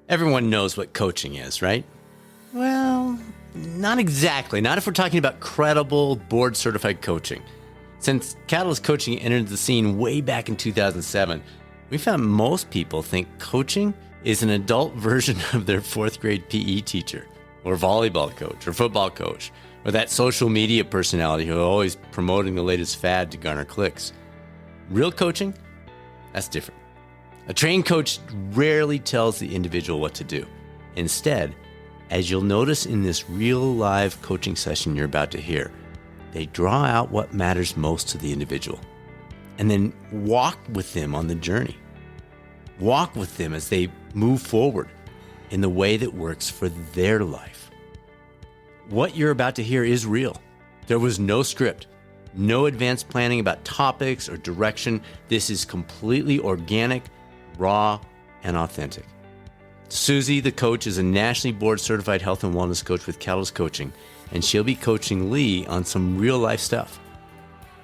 Everyone knows what coaching is, right? Well, not exactly. Not if we're talking about credible, board-certified coaching. Since Catalyst Coaching entered the scene way back in 2007, we found most people think coaching is an adult version of their fourth grade PE teacher, or volleyball coach, or football coach, or that social media personality who are always promoting the latest fad to garner clicks. Real coaching? That's different. A trained coach rarely tells the individual what to do. Instead, as you'll notice in this real live coaching session you're about to hear, they draw out what matters most to the individual and then walk with them on the journey. Walk with them as they move forward in the way that works for their life. What you're about to hear is real. There was no script, no advanced planning about topics or direction. This is completely organic, raw, and authentic. Susie, the coach, is a nationally board-certified health and wellness coach with Catalyst Coaching, and she'll be coaching Lee on some real-life stuff.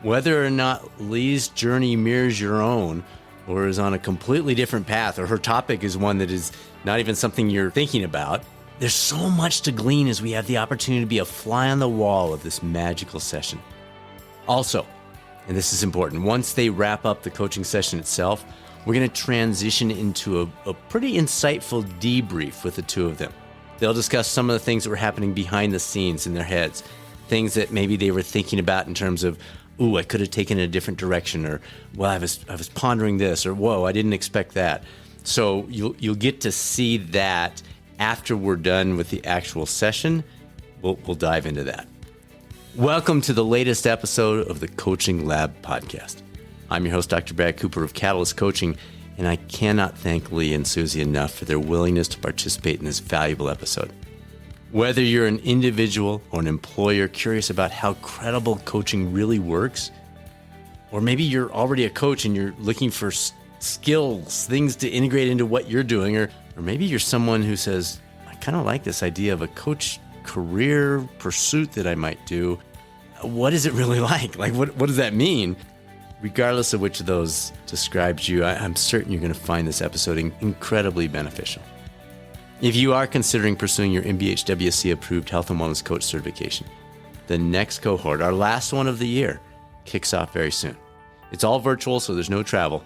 Whether or not Lee's journey mirrors your own or is on a completely different path, or her topic is one that is not even something you're thinking about, there's so much to glean as we have the opportunity to be a fly on the wall of this magical session. Also, and this is important, once they wrap up the coaching session itself, we're going to transition into a pretty insightful debrief with the two of them. They'll discuss some of the things that were happening behind the scenes in their heads, things that maybe they were thinking about in terms of, ooh, I could have taken a different direction, or, well, I was pondering this, or, whoa, I didn't expect that. So you'll get to see that after we're done with the actual session. We'll dive into that. Welcome to the latest episode of the Coaching Lab podcast. I'm your host, Dr. Brad Cooper of Catalyst Coaching, and I cannot thank Lee and Susie enough for their willingness to participate in this valuable episode. Whether you're an individual or an employer curious about how credible coaching really works, or maybe you're already a coach and you're looking for skills, things to integrate into what you're doing, or maybe you're someone who says, I kind of like this idea of a coach career pursuit that I might do. What is it really like? Like, what does that mean? Regardless of which of those describes you, I'm certain you're going to find this episode incredibly beneficial. If you are considering pursuing your NBHWC approved health and wellness coach certification, the next cohort, our last one of the year, kicks off very soon. It's all virtual, so there's no travel,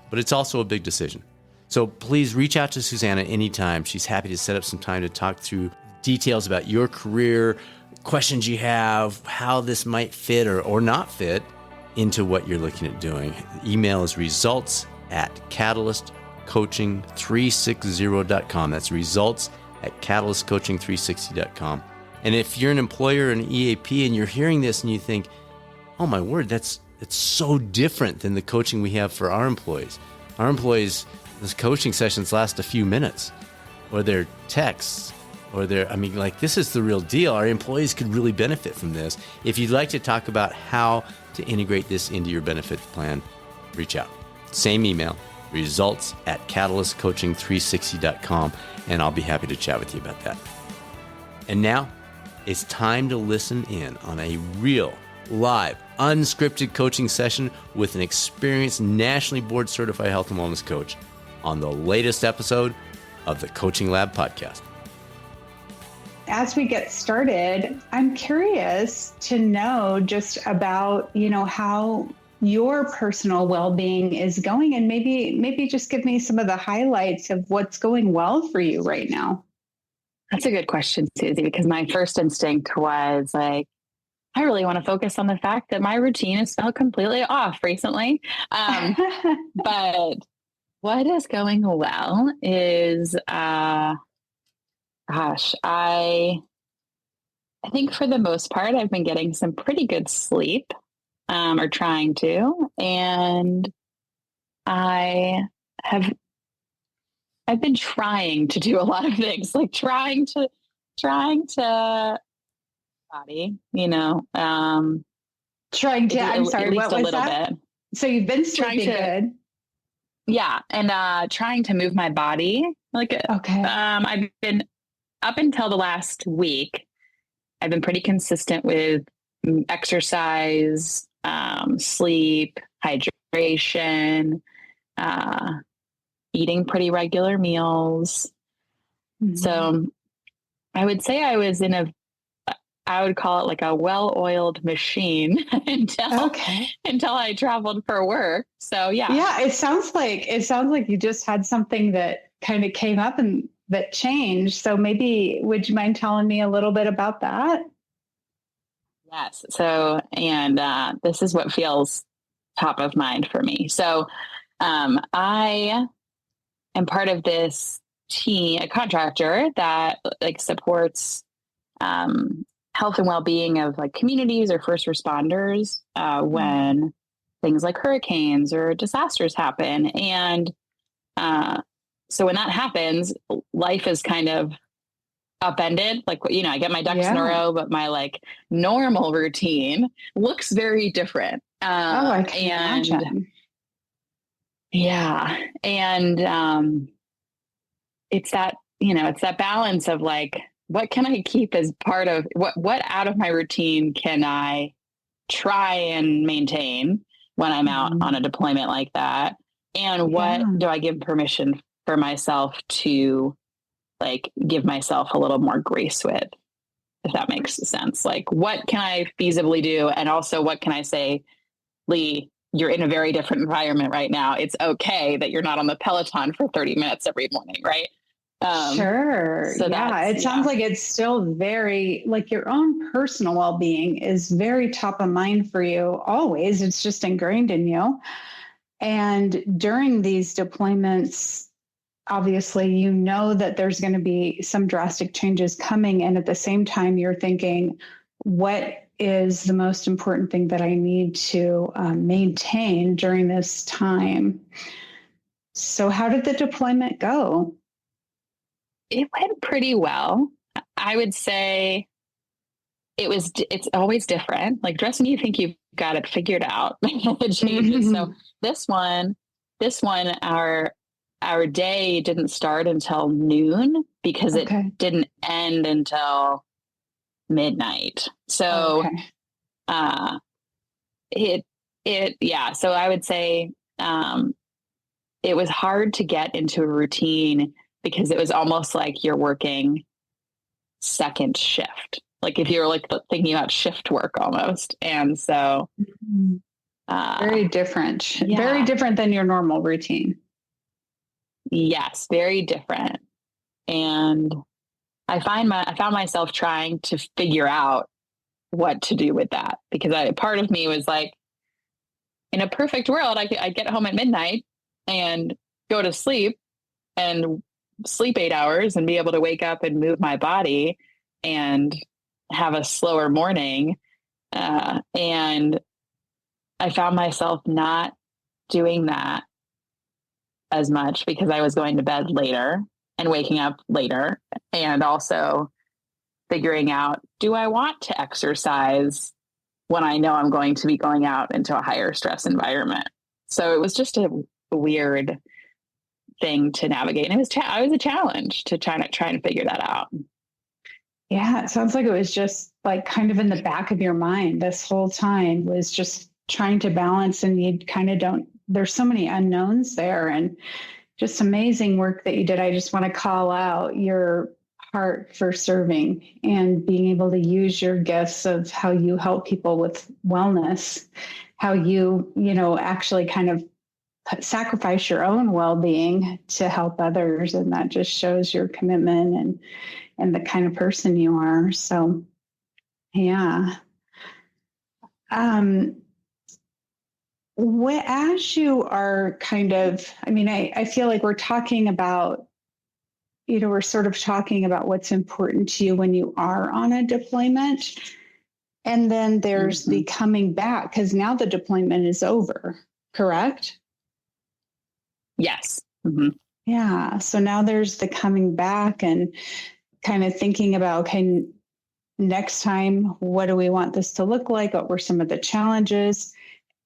but it's also a big decision. So please reach out to Susanna anytime. She's happy to set up some time to talk through details about your career, questions you have, how this might fit or not fit into what you're looking at doing. The email is results@catalystcoaching360.com. That's results@catalystcoaching360.com. And if you're an employer, an EAP, and you're hearing this and you think, oh my word, it's so different than the coaching we have for our employees. Our employees, those coaching sessions last a few minutes, or their texts, or this is the real deal. Our employees could really benefit from this. If you'd like to talk about how to integrate this into your benefit plan, reach out. Same email, results@catalystcoaching360.com, and I'll be happy to chat with you about that. And now, it's time to listen in on a real, live, unscripted coaching session with an experienced, nationally board-certified health and wellness coach on the latest episode of the Coaching Lab podcast. As we get started, I'm curious to know just about, how your personal well-being is going, and maybe just give me some of the highlights of what's going well for you right now. That's a good question, Susie, because my first instinct was like, I really want to focus on the fact that my routine has felt completely off recently. But what is going well is, I think for the most part, I've been getting some pretty good sleep, or trying to, and I've been trying to do a lot of things, like trying to body, I'm sorry, what was that? Bit. So you've been sleeping good. Yeah. And, trying to move my body. Okay. I've been, up until the last week, I've been pretty consistent with exercise, sleep, hydration, eating pretty regular meals. Mhm. So I would say I was I would call it like a well-oiled machine Okay. until I traveled for work. So yeah. Yeah, it sounds like you just had something that kind of came up and that changed. So maybe would you mind telling me a little bit about that? Yes. So, and this is what feels top of mind for me. So, I am part of this team, a contractor that like supports health and well-being of like communities or first responders when things like hurricanes or disasters happen. And so when that happens, life is kind of upended. Like, I get my ducks in a Yeah. row, but my like normal routine looks very different. Oh, I can And imagine. yeah. And it's that balance of like, what can I keep as part of what out of my routine can I try and maintain when I'm out Mhm. on a deployment like that? And what Yeah. do I give permission for myself to like give myself a little more grace with, if that makes sense? Like, what can I feasibly do? And also, what can I say, Lee, you're in a very different environment right now. It's okay that you're not on the Peloton for 30 minutes every morning, right? Sure. So Yeah. It sounds like it's still very, like your own personal well being is very top of mind for you always. It's just ingrained in you. And during these deployments, obviously, you know that there's going to be some drastic changes coming. And at the same time, you're thinking, what is the most important thing that I need to maintain during this time? So, how did the deployment go? it went pretty well. I would say it's always different. Like dressing, you think you've got it figured out. It changes. So this one, our day didn't start until noon because it Okay. didn't end until midnight. So Okay. uh yeah. So I would say it was hard to get into a routine because it was almost like you're working second shift. Like if you're like thinking about shift work almost. And so Very different. yeah. Very different than your normal routine. Yes, very different. And I found myself trying to figure out what to do with that because part of me was like, in a perfect world, I get home at midnight and go to sleep and sleep 8 hours and be able to wake up and move my body and have a slower morning. And I found myself not doing that as much because I was going to bed later and waking up later, and also figuring out, do I want to exercise when I know I'm going to be going out into a higher stress environment? So it was just a weird thing to navigate. And it was a challenge to try and figure that out. Yeah, it sounds like it was just like kind of in the back of your mind this whole time was just trying to balance, and you kind of don't, there's so many unknowns there, and just amazing work that you did. I just want to call out your heart for serving and being able to use your gifts of how you help people with wellness, how you actually kind of sacrifice your own well-being to help others. And that just shows your commitment and the kind of person you are. So, yeah. As you are kind of, I feel like we're talking about, we're sort of talking about what's important to you when you are on a deployment. And then there's the coming back, because now the deployment is over, correct? Yes. Mm-hmm. Yeah. So now there's the coming back and kind of thinking about, okay, next time, what do we want this to look like? What were some of the challenges?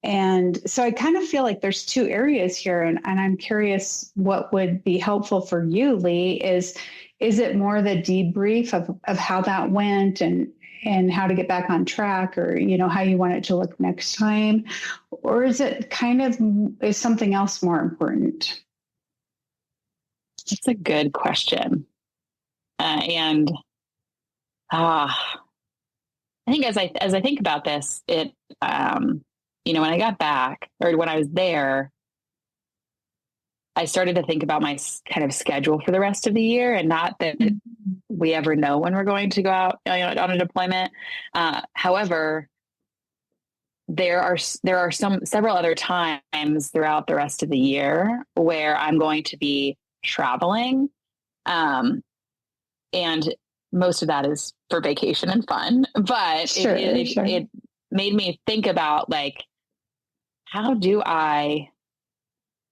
And so I kind of feel like there's two areas here, and I'm curious what would be helpful for you, Lee, is it more the debrief of how that went and how to get back on track, or, how you want it to look next time? Or is it is something else more important? That's a good question. And I think as I think about this, it, when I got back or when I was there, I started to think about my kind of schedule for the rest of the year, and not that we ever know when we're going to go out on a deployment. However, there are several other times throughout the rest of the year where I'm going to be traveling. And most of that is for vacation and fun, but Sure. It made me think about, like, how do I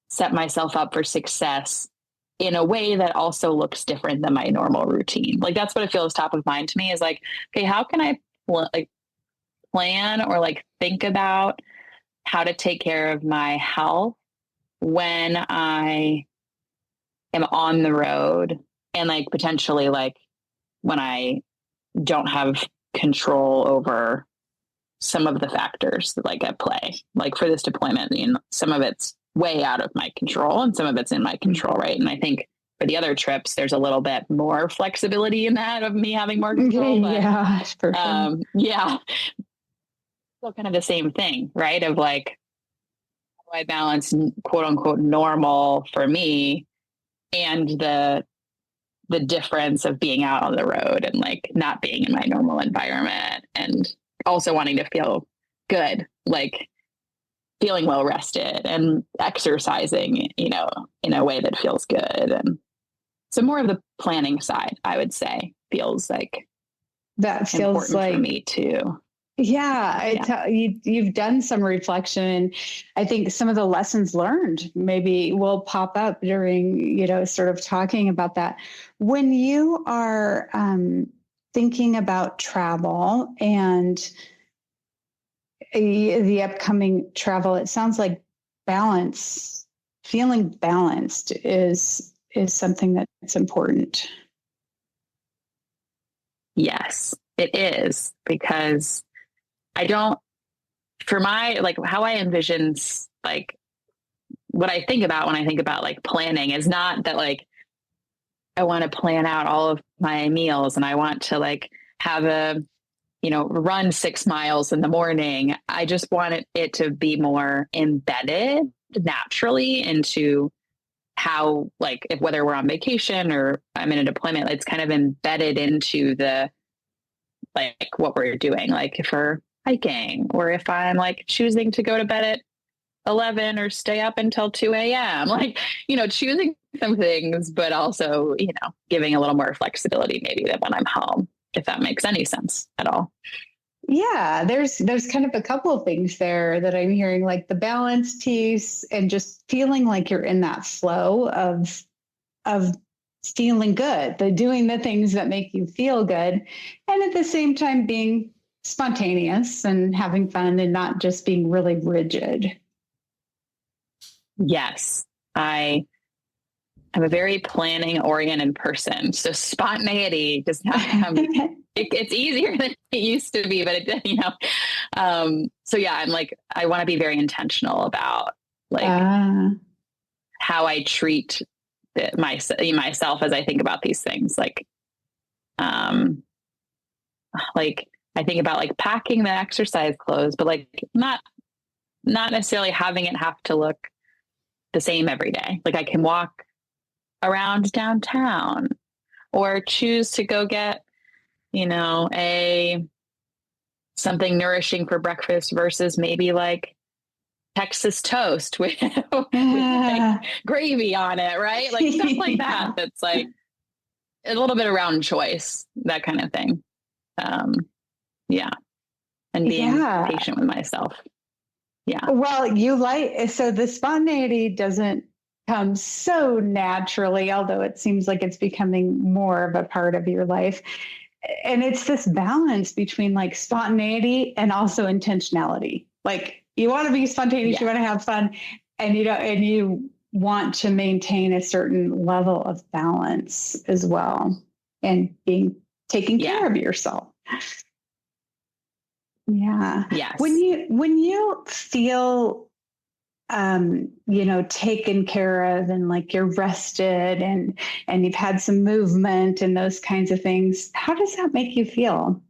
set myself up for success in a way that also looks different than my normal routine? Like, that's what it feels top of mind to me, is like, okay, how can I plan or like think about how to take care of my health when I am on the road, and like potentially like when I don't have control over some of the factors like at play, like for this deployment, some of it's way out of my control and some of it's in my control. Right. And I think for the other trips, there's a little bit more flexibility in that, of me having more control. But, yeah, for sure. Yeah. Still kind of the same thing, right? Of like, how do I balance quote unquote normal for me and the difference of being out on the road and like not being in my normal environment, and also wanting to feel good, like feeling well rested and exercising, in a way that feels good. And so more of the planning side, I would say, feels like that feels important like for me too. Yeah, you've done some reflection, and I think some of the lessons learned maybe will pop up during, sort of talking about that. When you are thinking about travel and the upcoming travel, it sounds like feeling balanced is something that's important. Yes, it is, because for my, like, how I envision, like, what I think about when I think about like planning is not that like I want to plan out all of my meals and I want to like have run 6 miles in the morning. I just want it to be more embedded naturally into how, like, whether we're on vacation or I'm in a deployment, it's kind of embedded into the, like, what we're doing. Like if we're hiking, or if I'm like choosing to go to bed at 11 or stay up until 2 a.m., like, choosing some things, but also, giving a little more flexibility maybe than when I'm home, if that makes any sense at all. Yeah, there's kind of a couple of things there that I'm hearing, like the balance piece and just feeling like you're in that flow of feeling good, doing the things that make you feel good, and at the same time being spontaneous and having fun and not just being really rigid. Yes, I am a very planning oriented person. So spontaneity does not have, it's easier than it used to be, but so yeah, I'm like, I want to be very intentional about like how I treat myself as I think about these things. Like I think about like packing the exercise clothes, but like not necessarily having it have to look the same every day. Like I can walk around downtown or choose to go get, something nourishing for breakfast versus maybe like Texas toast with like gravy on it, right? Like stuff like that. That's like a little bit around choice, that kind of thing. And being patient with myself. Yeah. Well, so the spontaneity doesn't come so naturally, although it seems like it's becoming more of a part of your life. And it's this balance between like spontaneity and also intentionality. Like you want to be spontaneous, you want to have fun, and you want to maintain a certain level of balance as well, and taking care of yourself. Yeah. Yes. When you feel taken care of and like you're rested and you've had some movement and those kinds of things. How does that make you feel?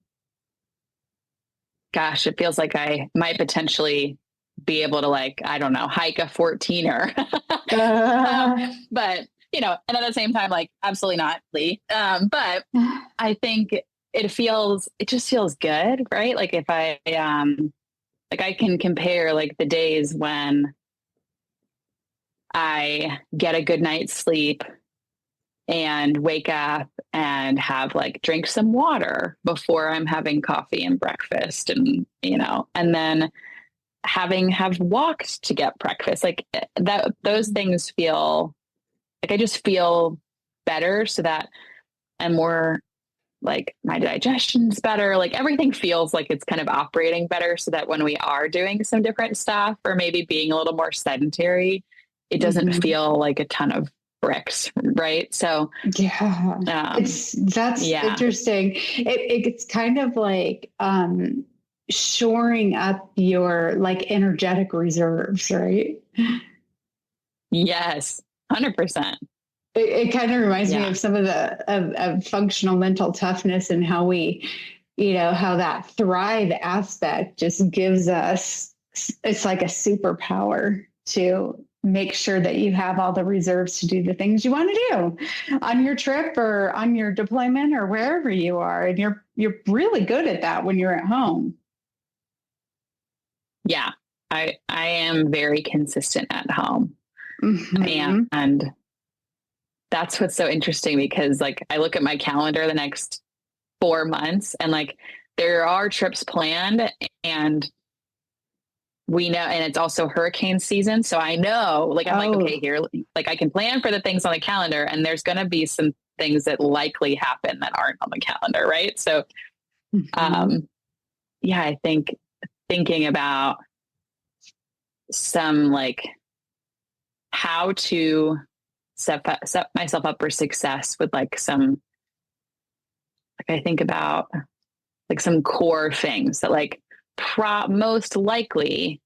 Gosh, it feels like I might potentially be able to, like, I don't know, hike a 14er. But, and at the same time, like, absolutely not, Lee. But I think it just feels good, right? Like if I can compare like the days when I get a good night's sleep and wake up and have like drink some water before I'm having coffee and breakfast and then have walked to get breakfast, like that, those things feel like I just feel better, so that I'm more like my digestion's better, like everything feels like it's kind of operating better, so that when we are doing some different stuff or maybe being a little more sedentary, it doesn't feel like a ton of bricks, right? So yeah, that's interesting. It's kind of like shoring up your like energetic reserves, right? Yes, 100%. It kind of reminds me of some of of functional mental toughness and how we, how that thrive aspect just gives us, it's like a superpower to make sure that you have all the reserves to do the things you want to do on your trip or on your deployment or wherever you are. And you're really good at that when you're at home. Yeah, I am very consistent at home. And that's what's so interesting, because like I look at my calendar the next 4 months and like there are trips planned, and we know, and it's also hurricane season. So I know, like, I'm like, okay, here, like I can plan for the things on the calendar, and there's going to be some things that likely happen that aren't on the calendar. Right. So, I think thinking about some like how to set myself up for success with like some, like I think about like some core things that like most likely,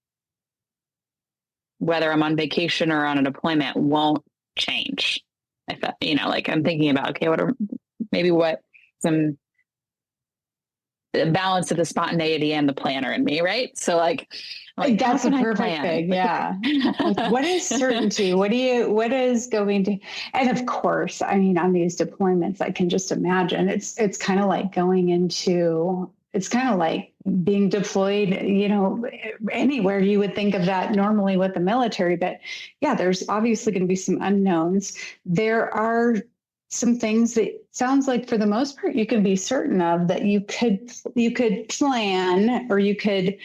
whether I'm on vacation or on a deployment, won't change. If that, like I'm thinking about, okay, what some the balance of the spontaneity and the planner in me, right? So like that's a perfect thing. Yeah. Like, what is certainty? What is going to, and of course, I mean, on these deployments, I can just imagine it's kind of like it's kind of like being deployed, anywhere you would think of that normally with the military. But yeah, there's obviously going to be some unknowns. There are some things that sounds like for the most part, you can be certain of that you could plan, or you could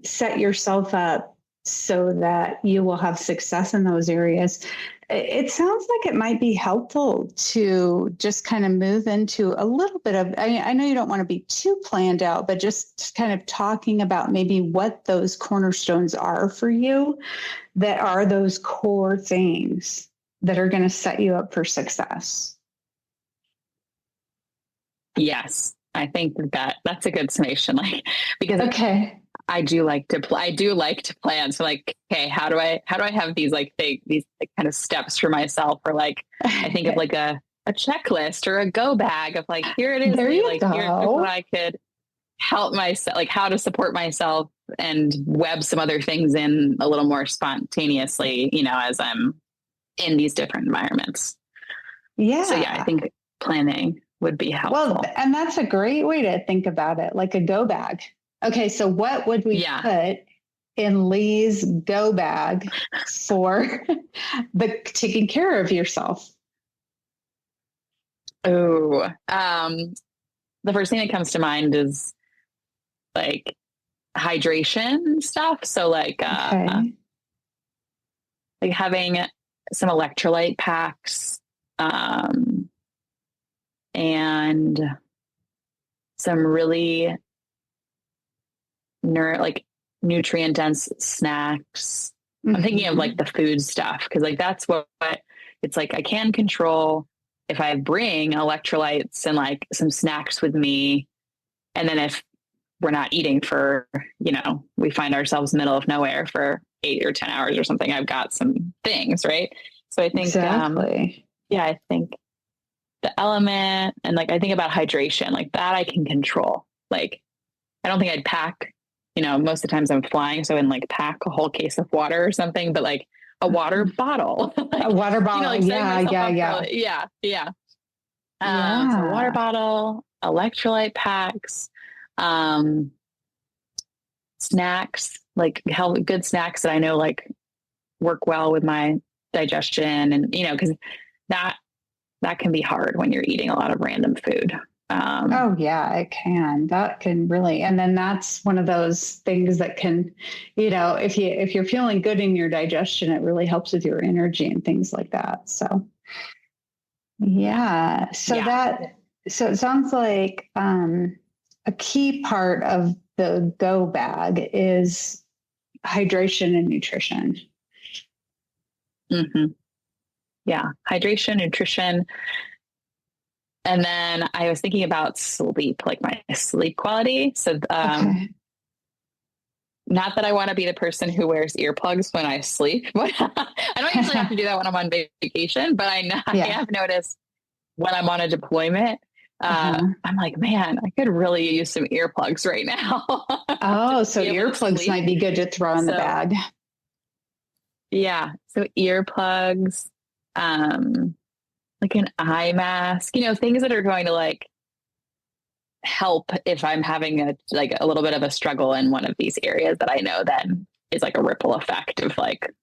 set yourself up so that you will have success in those areas. It sounds like it might be helpful to just kind of move into a little bit of, I know you don't want to be too planned out, but just kind of talking about maybe what those cornerstones are for you, that are those core things that are going to set you up for success. Yes, I think that's a good summation. Like, because I do like to plan. So like, okay, how do I have these like these like kind of steps for myself, or like I think of like a checklist or a go bag of like, here it is. Here's what I could help myself, like how to support myself and web some other things in a little more spontaneously, as I'm in these different environments. Yeah. So yeah, I think planning would be helpful. Well, and that's a great way to think about it, like a go bag. Okay, so what would we put in Lee's go bag for the taking care of yourself? Oh, the first thing that comes to mind is like hydration stuff. So like having some electrolyte packs, and some really nutrient dense snacks. I'm thinking of like the food stuff, because like that's what it's like I can control if I bring electrolytes and like some snacks with me. And then if we're not eating for, we find ourselves middle of nowhere for 8 or 10 hours or something, I've got some things. Right. So I think, exactly. I think the element, and like, I think about hydration, like that I can control. Like, I don't think I'd pack, most of the times I'm flying. So I wouldn't like pack a whole case of water or something, but like a water bottle, like, A water bottle. like Yeah. So water bottle, electrolyte packs, snacks, like good snacks that I know like work well with my digestion, and because that can be hard when you're eating a lot of random food. Oh yeah, it can. That can really, and then that's one of those things that can, if you're feeling good in your digestion, it really helps with your energy and things like that. So yeah. So it sounds like a key part of the go bag is hydration and nutrition. Mm-hmm. Yeah. Hydration, nutrition. And then I was thinking about sleep, like my sleep quality. So, not that I want to be the person who wears earplugs when I sleep, but I don't usually have to do that when I'm on vacation, but I have noticed when I'm on a deployment, I'm like, man, I could really use some earplugs right now. Oh, so earplugs might be good to throw in the bag. Yeah. So earplugs, like an eye mask, things that are going to like help if I'm having a little bit of a struggle in one of these areas that I know then is like a ripple effect of like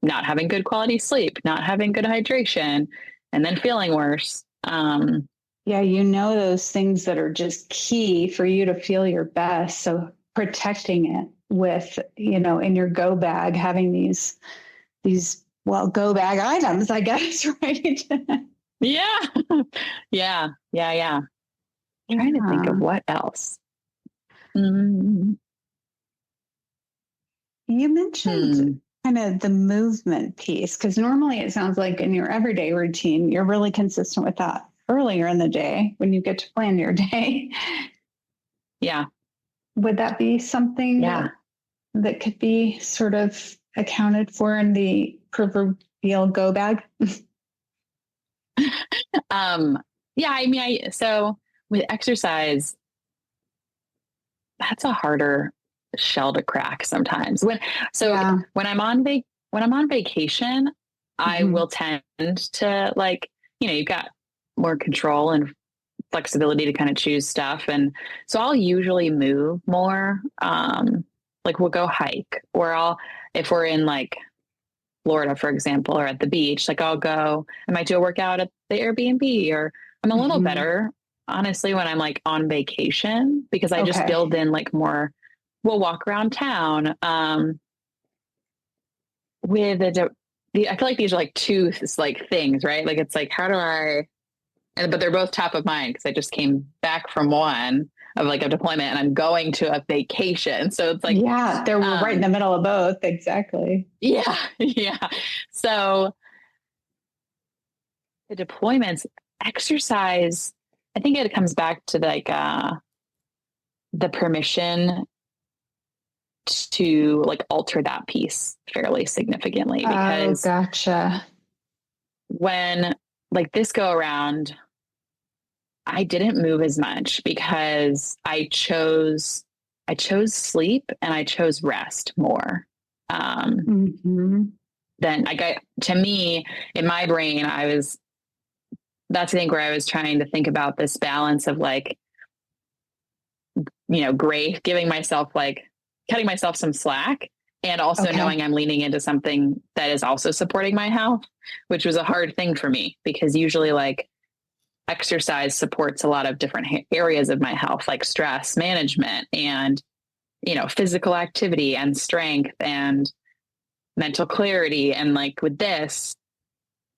not having good quality sleep, not having good hydration, and then feeling worse. Yeah, those things that are just key for you to feel your best. So protecting it with, in your go bag, having these go bag items, I guess, right? Yeah. I'm trying to think of what else. You mentioned kind of the movement piece, because normally it sounds like in your everyday routine, you're really consistent with that earlier in the day when you get to plan your day. Yeah. Would that be something that could be sort of accounted for in the proverbial go bag? So with exercise, that's a harder shell to crack sometimes. When I'm on vacation, I will tend to like, you've got more control and flexibility to kind of choose stuff. And so I'll usually move more. Like we'll go hike, or if we're in like Florida, for example, or at the beach, like I might do a workout at the Airbnb, or I'm a little better, honestly, when I'm like on vacation, because I just build in like more, we'll walk around town. I feel like these are like two like things, right? Like it's like, but they're both top of mind because I just came back from one of like a deployment and I'm going to a vacation. So it's like, we're right in the middle of both. Exactly. Yeah. So the deployments, exercise, I think it comes back to like the permission to like alter that piece fairly significantly, because gotcha. When like this go around, I didn't move as much because I chose sleep and I chose rest more. Then to me, in my brain, that's the thing where I was trying to think about this balance of like, giving myself like cutting myself some slack, and also knowing I'm leaning into something that is also supporting my health, which was a hard thing for me because usually like exercise supports a lot of different areas of my health, like stress management and, physical activity and strength and mental clarity. And like with this,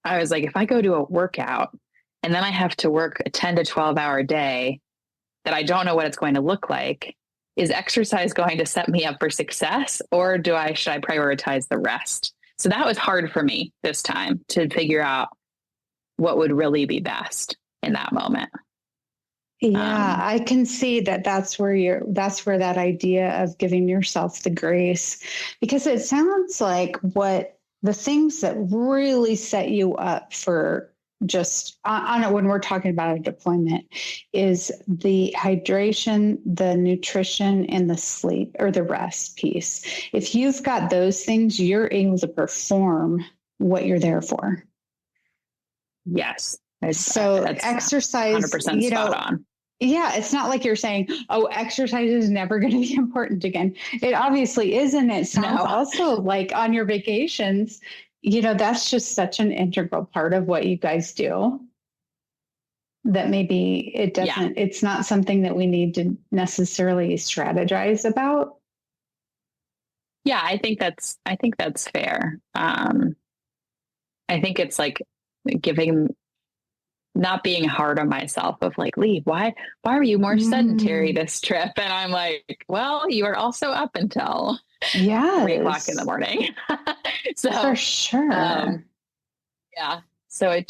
I was like, if I go to a workout and then I have to work a 10 to 12 hour day that I don't know what it's going to look like, is exercise going to set me up for success, or should I prioritize the rest? So that was hard for me this time to figure out what would really be best in that moment. Yeah, I can see that that's where that idea of giving yourself the grace, because it sounds like what the things that really set you up for just on it when we're talking about a deployment is the hydration, the nutrition, and the sleep or the rest piece. If you've got those things, you're able to perform what you're there for. Yes. So That's exercise, 100% spot on. Yeah, it's not like you're saying, oh, exercise is never going to be important again. It obviously isn't. It sounds also like on your vacations, that's just such an integral part of what you guys do that maybe it's not something that we need to necessarily strategize about. Yeah, I think that's fair. I think it's like not being hard on myself of like, Lee, why are you more sedentary this trip? And I'm like, well, you are also up until 3:00 in the morning. So for sure. Yeah. So I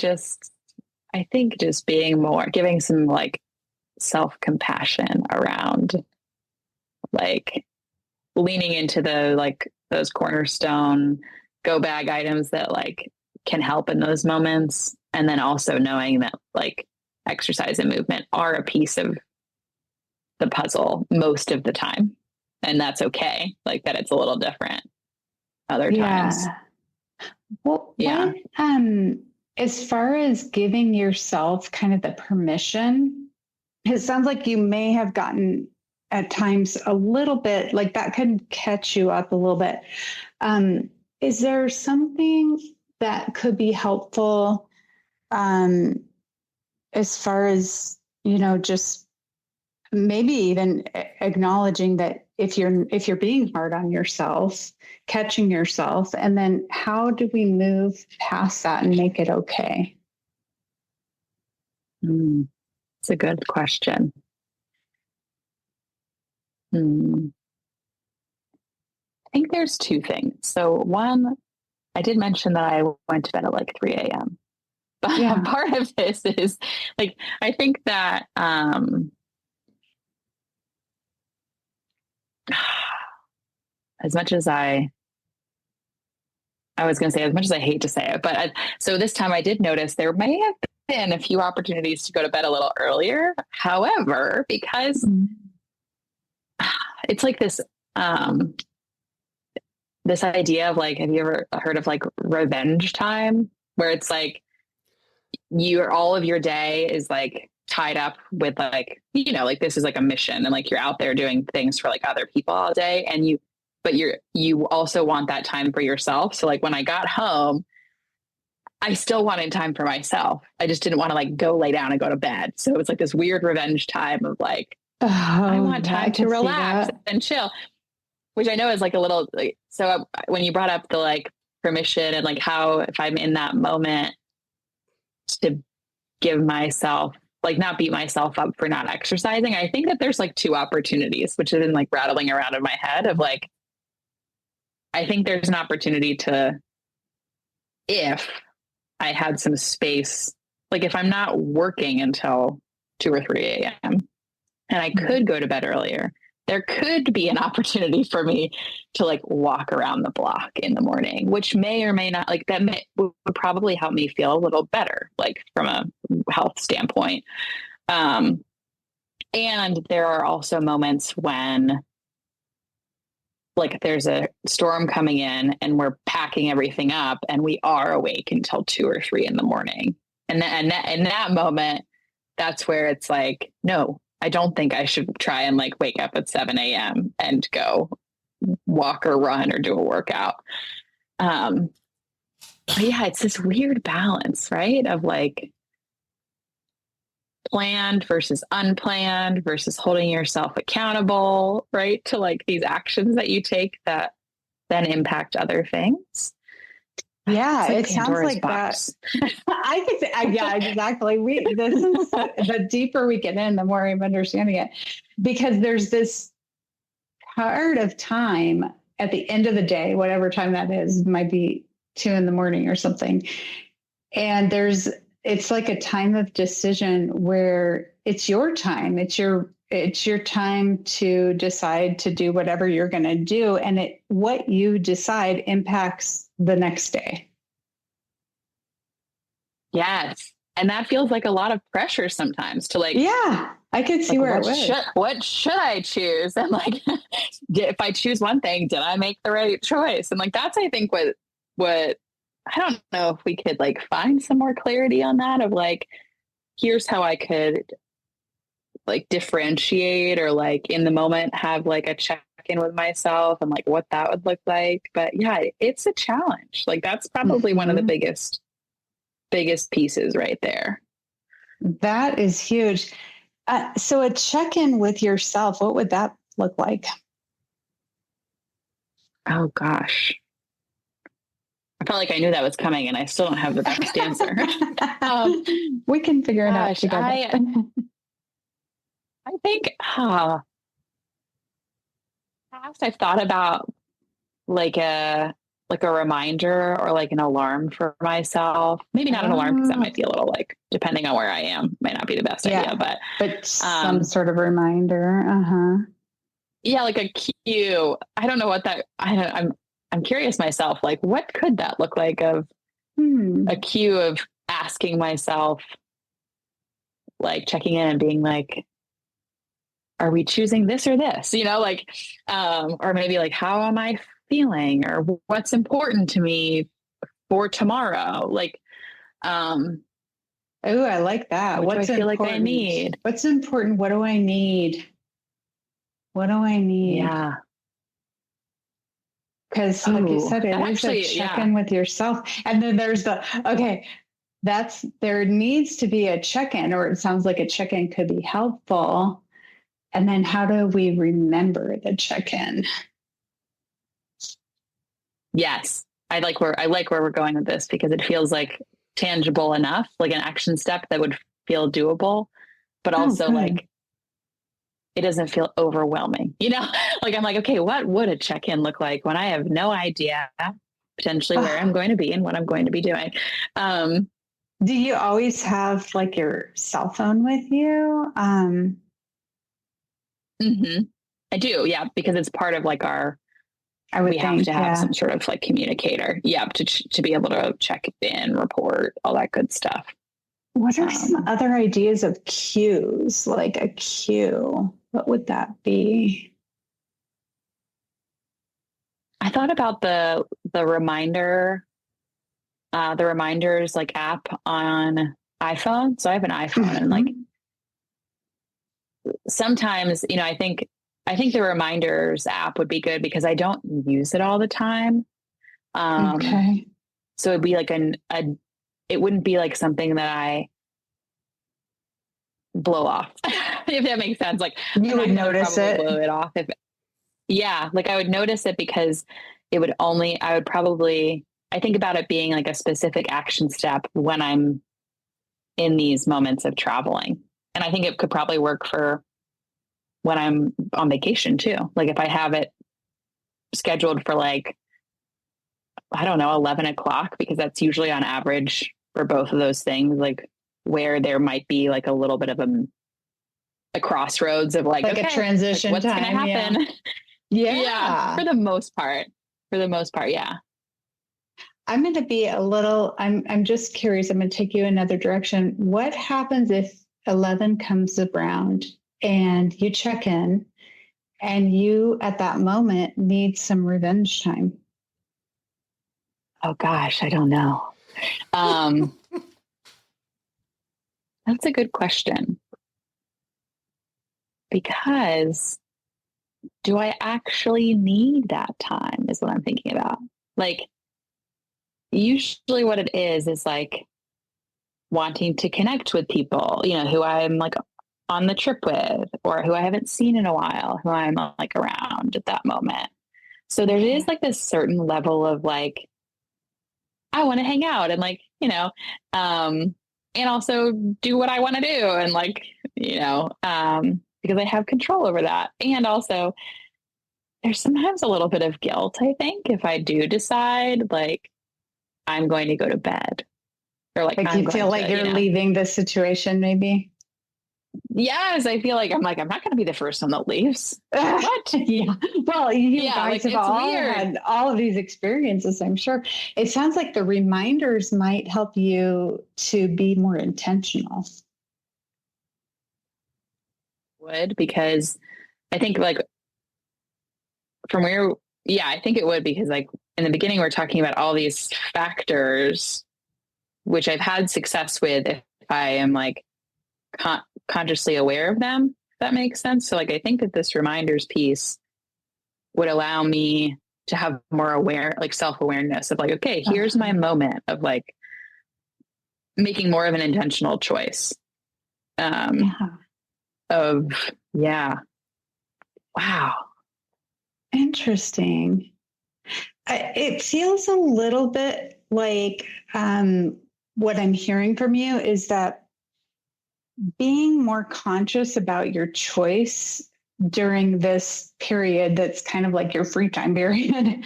think just giving some like self-compassion around like leaning into those cornerstone go bag items that like can help in those moments. And then also knowing that like exercise and movement are a piece of the puzzle most of the time. And that's okay. Like that it's a little different other times. Well, yeah. As far as giving yourself kind of the permission, it sounds like you may have gotten at times a little bit like that could catch you up a little bit. Is there something that could be helpful as far as, just maybe even acknowledging that if you're being hard on yourself, catching yourself, and then how do we move past that and make it okay? It's a good question. I think there's two things. So one, I did mention that I went to bed at like 3 a.m. But part of this is like, I think that as much as I was going to say, as much as I hate to say it, but so this time I did notice there may have been a few opportunities to go to bed a little earlier. However, because it's like this idea of like, have you ever heard of like revenge time, where it's like all of your day is like tied up with like, like this is like a mission and like you're out there doing things for like other people all day, and you also want that time for yourself. So like when I got home, I still wanted time for myself. I just didn't want to like go lay down and go to bed. So it was like this weird revenge time of like, I want time to relax and chill, which I know is like a little, like, so when you brought up the like permission and like how, if I'm in that moment to give myself, like not beat myself up for not exercising, I think that there's like two opportunities, which have been like rattling around in my head of like, I think there's an opportunity to, if I had some space, like if I'm not working until 2 or 3 a.m. and I could go to bed earlier, there could be an opportunity for me to like walk around the block in the morning, which may or may not, like that would probably help me feel a little better, like from a health standpoint. And there are also moments when like there's a storm coming in and we're packing everything up and we are awake until 2 or 3 in the morning. And then in that moment, that's where it's like, no, I don't think I should try and like wake up at 7 a.m. and go walk or run or do a workout. But yeah, it's this weird balance, right? Of like planned versus unplanned versus holding yourself accountable, right? To like these actions that you take that then impact other things. Yeah, like it sounds like box. That. I could say, yeah, exactly. This is the deeper we get in, the more I'm understanding it, because there's this part of time at the end of the day, whatever time that is, might be 2 in the morning or something. And there's it's like a time of decision where it's your time. It's your time to decide to do whatever you're going to do. And what you decide impacts the next day. Yes. And that feels like a lot of pressure sometimes to like, yeah, I could see where it was. What should I choose? And like, if I choose one thing, did I make the right choice? And like, that's, I think what I don't know if we could like find some more clarity on that of like, here's how I could like differentiate or like in the moment have like a check in with myself and like what that would look like. But yeah, it's a challenge. Like that's probably one of the biggest pieces right there. That is huge. So a check-in with yourself, what would that look like? Oh gosh. I felt like I knew that was coming and I still don't have the best answer. We can figure it out together. I think past I've thought about like a reminder or like an alarm for myself. Maybe not an alarm because that might be a little like depending on where I am, might not be the best idea. But some sort of reminder. Yeah, like a cue. I don't know what that. I'm curious myself. Like, what could that look like? Of a cue of asking myself, like checking in and being like, are we choosing this or this? You know, like, or maybe like, how am I feeling, or what's important to me for tomorrow? Like, oh, I like that. What do I feel like I need? What's important? What do I need? What do I need? Yeah. Because like you said, it is a check-in with yourself. And then there's there needs to be a check-in, or it sounds like a check-in could be helpful. And then how do we remember the check-in? Yes. I like where we're going with this because it feels like tangible enough, like an action step that would feel doable, but also like it doesn't feel overwhelming, you know? Like I'm like, okay, what would a check-in look like when I have no idea potentially where I'm going to be and what I'm going to be doing? Do you always have like your cell phone with you? I do, yeah, because it's part of like we have to have some sort of like communicator, to be able to check in, report, all that good stuff. What are some other ideas of cues? Like a cue, what would that be? I thought about the reminder, the reminders like app on iPhone. So I have an iPhone and like sometimes, you know, I think the reminders app would be good because I don't use it all the time. Okay. So it'd be like it wouldn't be like something that I blow off, if that makes sense. Like you would notice it. Blow it off like I would notice it because I think about it being like a specific action step when I'm in these moments of traveling. And I think it could probably work for when I'm on vacation too. Like if I have it scheduled for like, I don't know, 11 o'clock, because that's usually on average for both of those things, like where there might be like a little bit of a crossroads of like okay, a transition, like what's going to happen. Yeah. For the most part. Yeah. I'm going to be I'm just curious. I'm going to take you another direction. What happens if 11 comes around and you check in and you at that moment need some revenge time? Oh gosh, I don't know. That's a good question. Because do I actually need that time is what I'm thinking about. Like usually what it is like wanting to connect with people, you know, who I'm like on the trip with or who I haven't seen in a while, who I'm like around at that moment. So there is like this certain level of like, I want to hang out and like, you know, and also do what I want to do. And like, you know, because I have control over that. And also there's sometimes a little bit of guilt, I think, if I do decide like I'm going to go to bed or like, Like you feel like you're leaving the situation, maybe. Yes, I feel like I'm not going to be the first one that leaves. What? Yeah. Well, you guys have all weird. had all of these experiences, I'm sure. It sounds like the reminders might help you to be more intentional. Would, because I think like from where, I think it would, because like in the beginning, we're talking about all these factors, which I've had success with if I am like consciously aware of them, if that makes sense. So like, I think that this reminders piece would allow me to have more self-awareness of like, okay, here's my moment of like making more of an intentional choice. Wow. Interesting. It feels a little bit like what I'm hearing from you is that being more conscious about your choice during this period that's kind of like your free time period,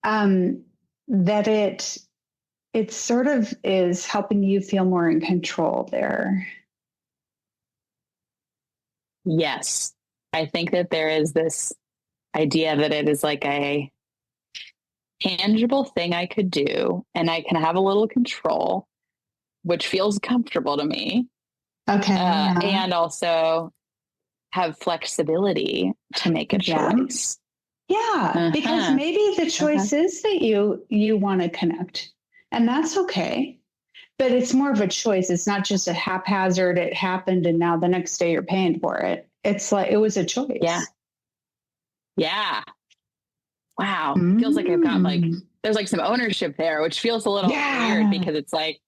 that it sort of is helping you feel more in control there. Yes. I think that there is this idea that it is like a tangible thing I could do and I can have a little control, which feels comfortable to me. Okay. And also have flexibility to make a choice. Yeah, because maybe the choice is that you want to connect, and that's okay. But it's more of a choice. It's not just a haphazard, it happened and now the next day you're paying for it. It's like it was a choice. Yeah. Wow. Feels like I've got like there's like some ownership there, which feels a little weird because it's like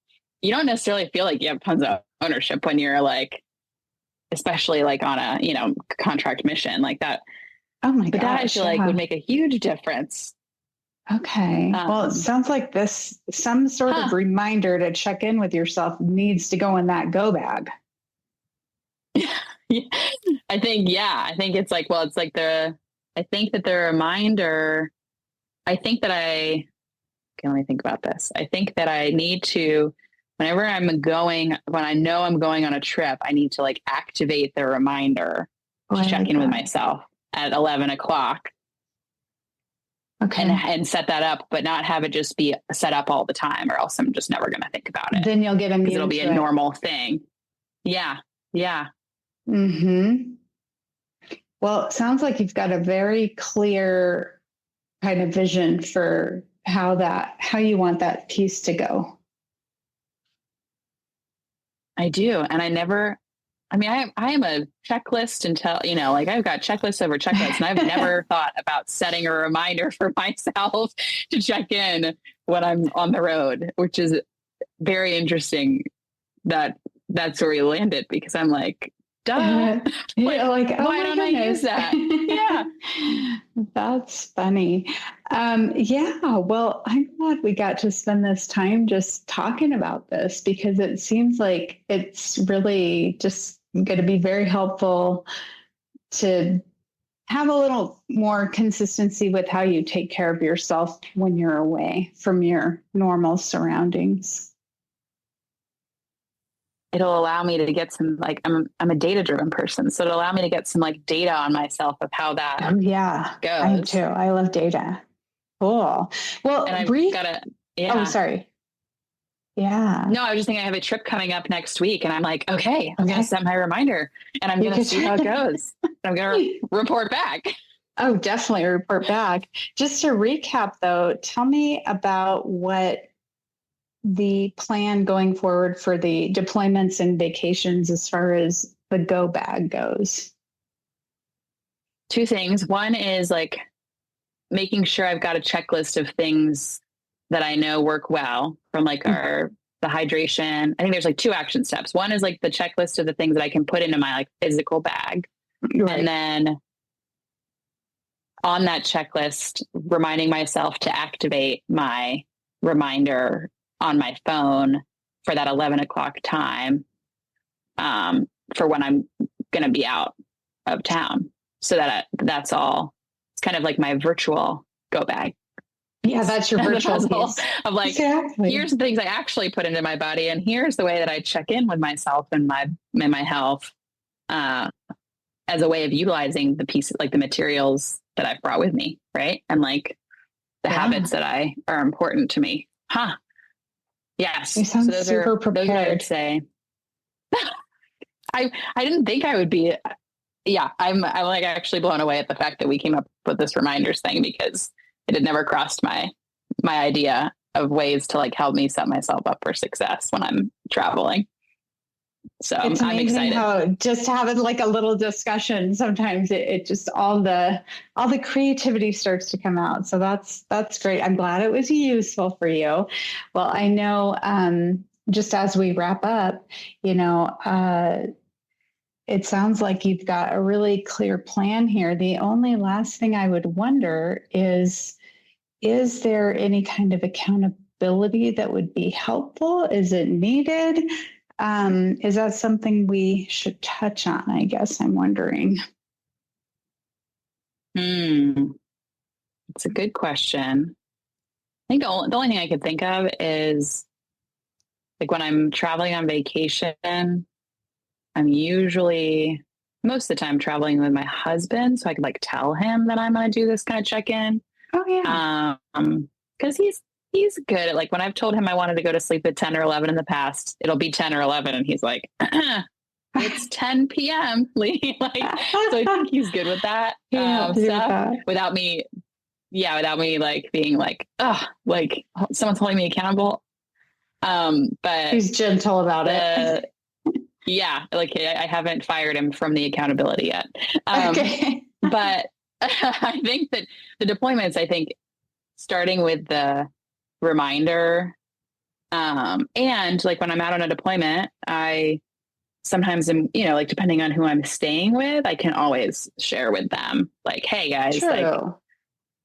you don't necessarily feel like you have tons of ownership when you're like, especially like on a, contract mission like that. Oh my god. But that I feel like would make a huge difference. Okay. Well, it sounds like some sort of reminder to check in with yourself needs to go in that go bag. I think it's like, well, it's like I think that the reminder, let me think about this. I think that I need to, whenever when I know I'm going on a trip, I need to like activate the reminder to check in with myself at 11 o'clock. Okay. And set that up, but not have it just be set up all the time, or else I'm just never going to think about it. Then you'll get immune. It'll be a normal thing. Yeah. Yeah. Mm-hmm. Well, it sounds like you've got a very clear kind of vision for how you want that piece to go. I do. And I am a checklist until, like I've got checklist over checklist, and I've never thought about setting a reminder for myself to check in when I'm on the road, which is very interesting that that's where we landed, because I'm like, duh. Why don't I use that? Yeah. That's funny. Well, I'm glad we got to spend this time just talking about this, because it seems like it's really just going to be very helpful to have a little more consistency with how you take care of yourself when you're away from your normal surroundings. It'll allow me to get some, like, I'm a data driven person. So it'll allow me to get some like data on myself of how that goes. I am too. I love data. Cool. Well, and I've got to, Oh, sorry. Yeah. No, I was just thinking I have a trip coming up next week, and I'm like, okay, I'm going to set my reminder, and I'm going to see how it goes. I'm going to report back. Oh, definitely report back. Just to recap though, tell me about what the plan going forward for the deployments and vacations as far as the go bag goes. Two things. One is like making sure I've got a checklist of things that I know work well, from like the hydration. I think there's like 2 action steps. One is like the checklist of the things that I can put into my like physical bag. Right. And then on that checklist, reminding myself to activate my reminder on my phone for that 11 o'clock time, for when I'm going to be out of town. So that's all. It's kind of like my virtual go bag. Yeah, that's your virtual piece. Of like, exactly. Here's the things I actually put into my body, and here's the way that I check in with myself and my health, as a way of utilizing the pieces, like the materials that I've brought with me, right? And like the habits that are important to me. Yes. You sound super prepared. Those I would say. I didn't think I would be. Yeah, I'm like actually blown away at the fact that we came up with this reminders thing, because it had never crossed my idea of ways to like help me set myself up for success when I'm traveling. So it's I'm excited. How just having like a little discussion, sometimes it just all the creativity starts to come out. So that's great. I'm glad it was useful for you. Well, I know just as we wrap up, it sounds like you've got a really clear plan here. The only last thing I would wonder is there any kind of accountability that would be helpful? Is it needed? Is that something we should touch on? I guess I'm wondering. It's a good question. I think the only thing I could think of is like when I'm traveling on vacation, I'm usually most of the time traveling with my husband. So I could like tell him that I'm going to do this kind of check-in. Oh yeah. Cause he's good at like, when I've told him I wanted to go to sleep at 10 or 11 in the past, it'll be 10 or 11. And he's like, it's 10 PM. Lee. Like, so I think he's good with that. Stuff without me like being like, oh, like someone's holding me accountable. But he's gentle about it. Yeah. Like I haven't fired him from the accountability yet. Okay. But I think that the deployments, starting with the reminder, and like when I'm out on a deployment, I sometimes am, like depending on who I'm staying with, I can always share with them like, hey guys, True. like,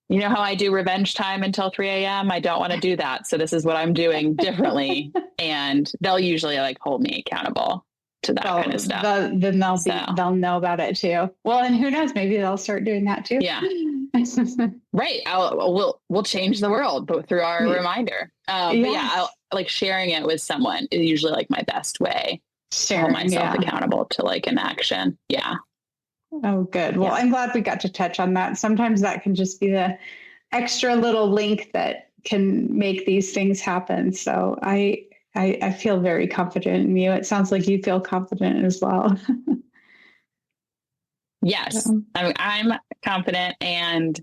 you know how I do revenge time until 3 a.m. I don't want to do that. So this is what I'm doing differently. And they'll usually like hold me accountable to that kind of stuff. Then they'll know about it too. Well, and who knows, maybe they'll start doing that too. Yeah. Right. We'll change the world through our reminder. But yeah, I'll, like sharing it with someone is usually like my best way to hold myself accountable to like an action. Yeah. Oh, good. Well, I'm glad we got to touch on that. Sometimes that can just be the extra little link that can make these things happen. So I feel very confident in you. It sounds like you feel confident as well. Yes, I'm confident and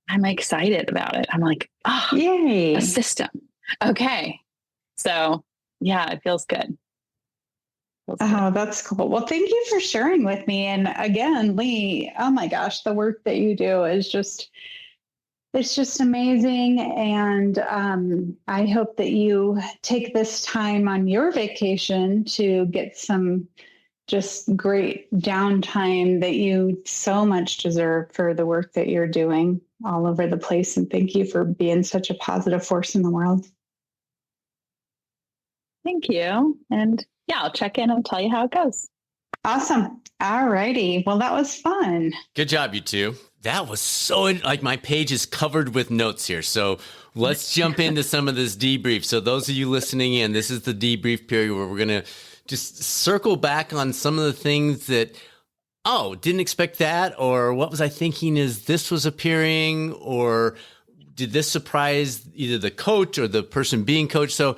I'm excited about it. I'm like, oh, yay, a system. Okay. So yeah, it feels good. Oh, that's cool. Well, thank you for sharing with me. And again, Lee, oh my gosh, the work that you do is it's just amazing. And I hope that you take this time on your vacation to get some just great downtime that you so much deserve for the work that you're doing all over the place. And thank you for being such a positive force in the world. Thank you. And yeah, I'll check in and tell you how it goes. Awesome. All righty. Well, that was fun. Good job, you two. That was so, like, my page is covered with notes here. So let's jump into some of this debrief. So those of you listening in, this is the debrief period where we're going to just circle back on some of the things that, didn't expect that, or what was I thinking as this was appearing, or did this surprise either the coach or the person being coached? So,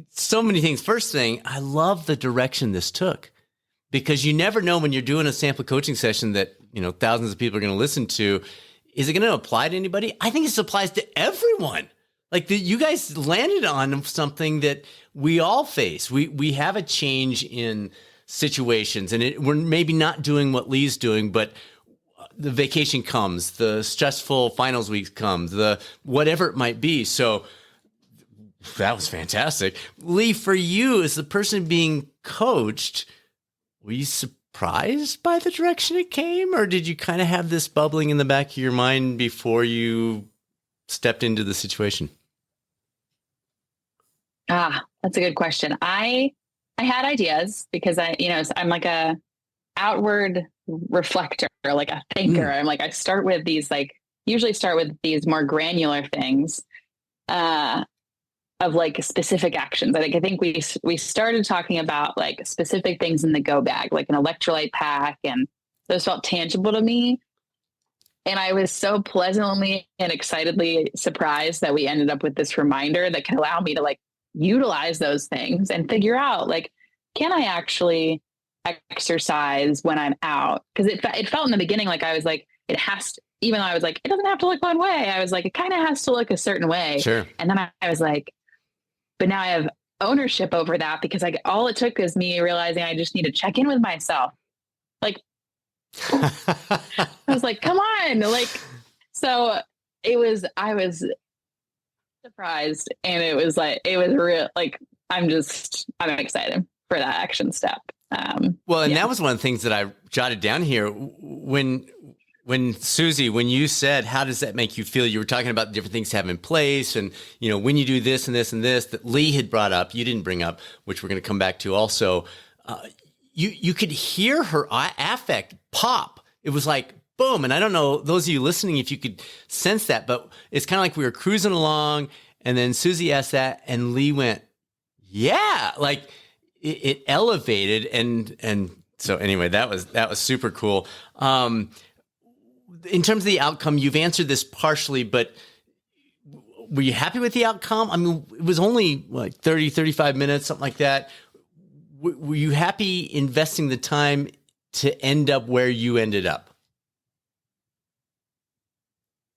so many things. First thing, I love the direction this took, because you never know when you're doing a sample coaching session that, thousands of people are going to listen to. Is it going to apply to anybody? I think this applies to everyone. Like you guys landed on something that we all face. We have a change in situations, and we're maybe not doing what Lee's doing, but the vacation comes, the stressful finals week comes, the whatever it might be. So that was fantastic. Lee, for you as the person being coached, were you surprised by the direction it came, or did you kind of have this bubbling in the back of your mind before you stepped into the situation? That's a good question. I had ideas because I'm like a outward reflector, like a thinker. I'm like, I start with these like usually start with these more granular things, of like specific actions. I think we started talking about like specific things in the go bag, like an electrolyte pack, and those felt tangible to me. And I was so pleasantly and excitedly surprised that we ended up with this reminder that can allow me to like utilize those things and figure out like, can I actually exercise when I'm out? Because it felt in the beginning like I was like, it has to, even though I was like, it doesn't have to look one way. I was like, it kind of has to look a certain way. Sure. And then I was like, but now I have ownership over that, because all it took is me realizing I just need to check in with myself. Like, I was like, come on. Like, so I was surprised, and it was real. Like, I'm excited for that action step. Well, and that was one of the things that I jotted down here when Susie, when you said, how does that make you feel? You were talking about the different things to have in place. And, when you do this and this and this that Lee had brought up, you didn't bring up, which we're going to come back to also. You could hear her affect pop. It was like, boom. And I don't know, those of you listening, if you could sense that, but it's kind of like we were cruising along, and then Susie asked that and Lee went, yeah, like it elevated. And so anyway, that was super cool. In terms of the outcome, you've answered this partially, but were you happy with the outcome? I mean, it was only like 30, 35 minutes, something like that. Were you happy investing the time to end up where you ended up?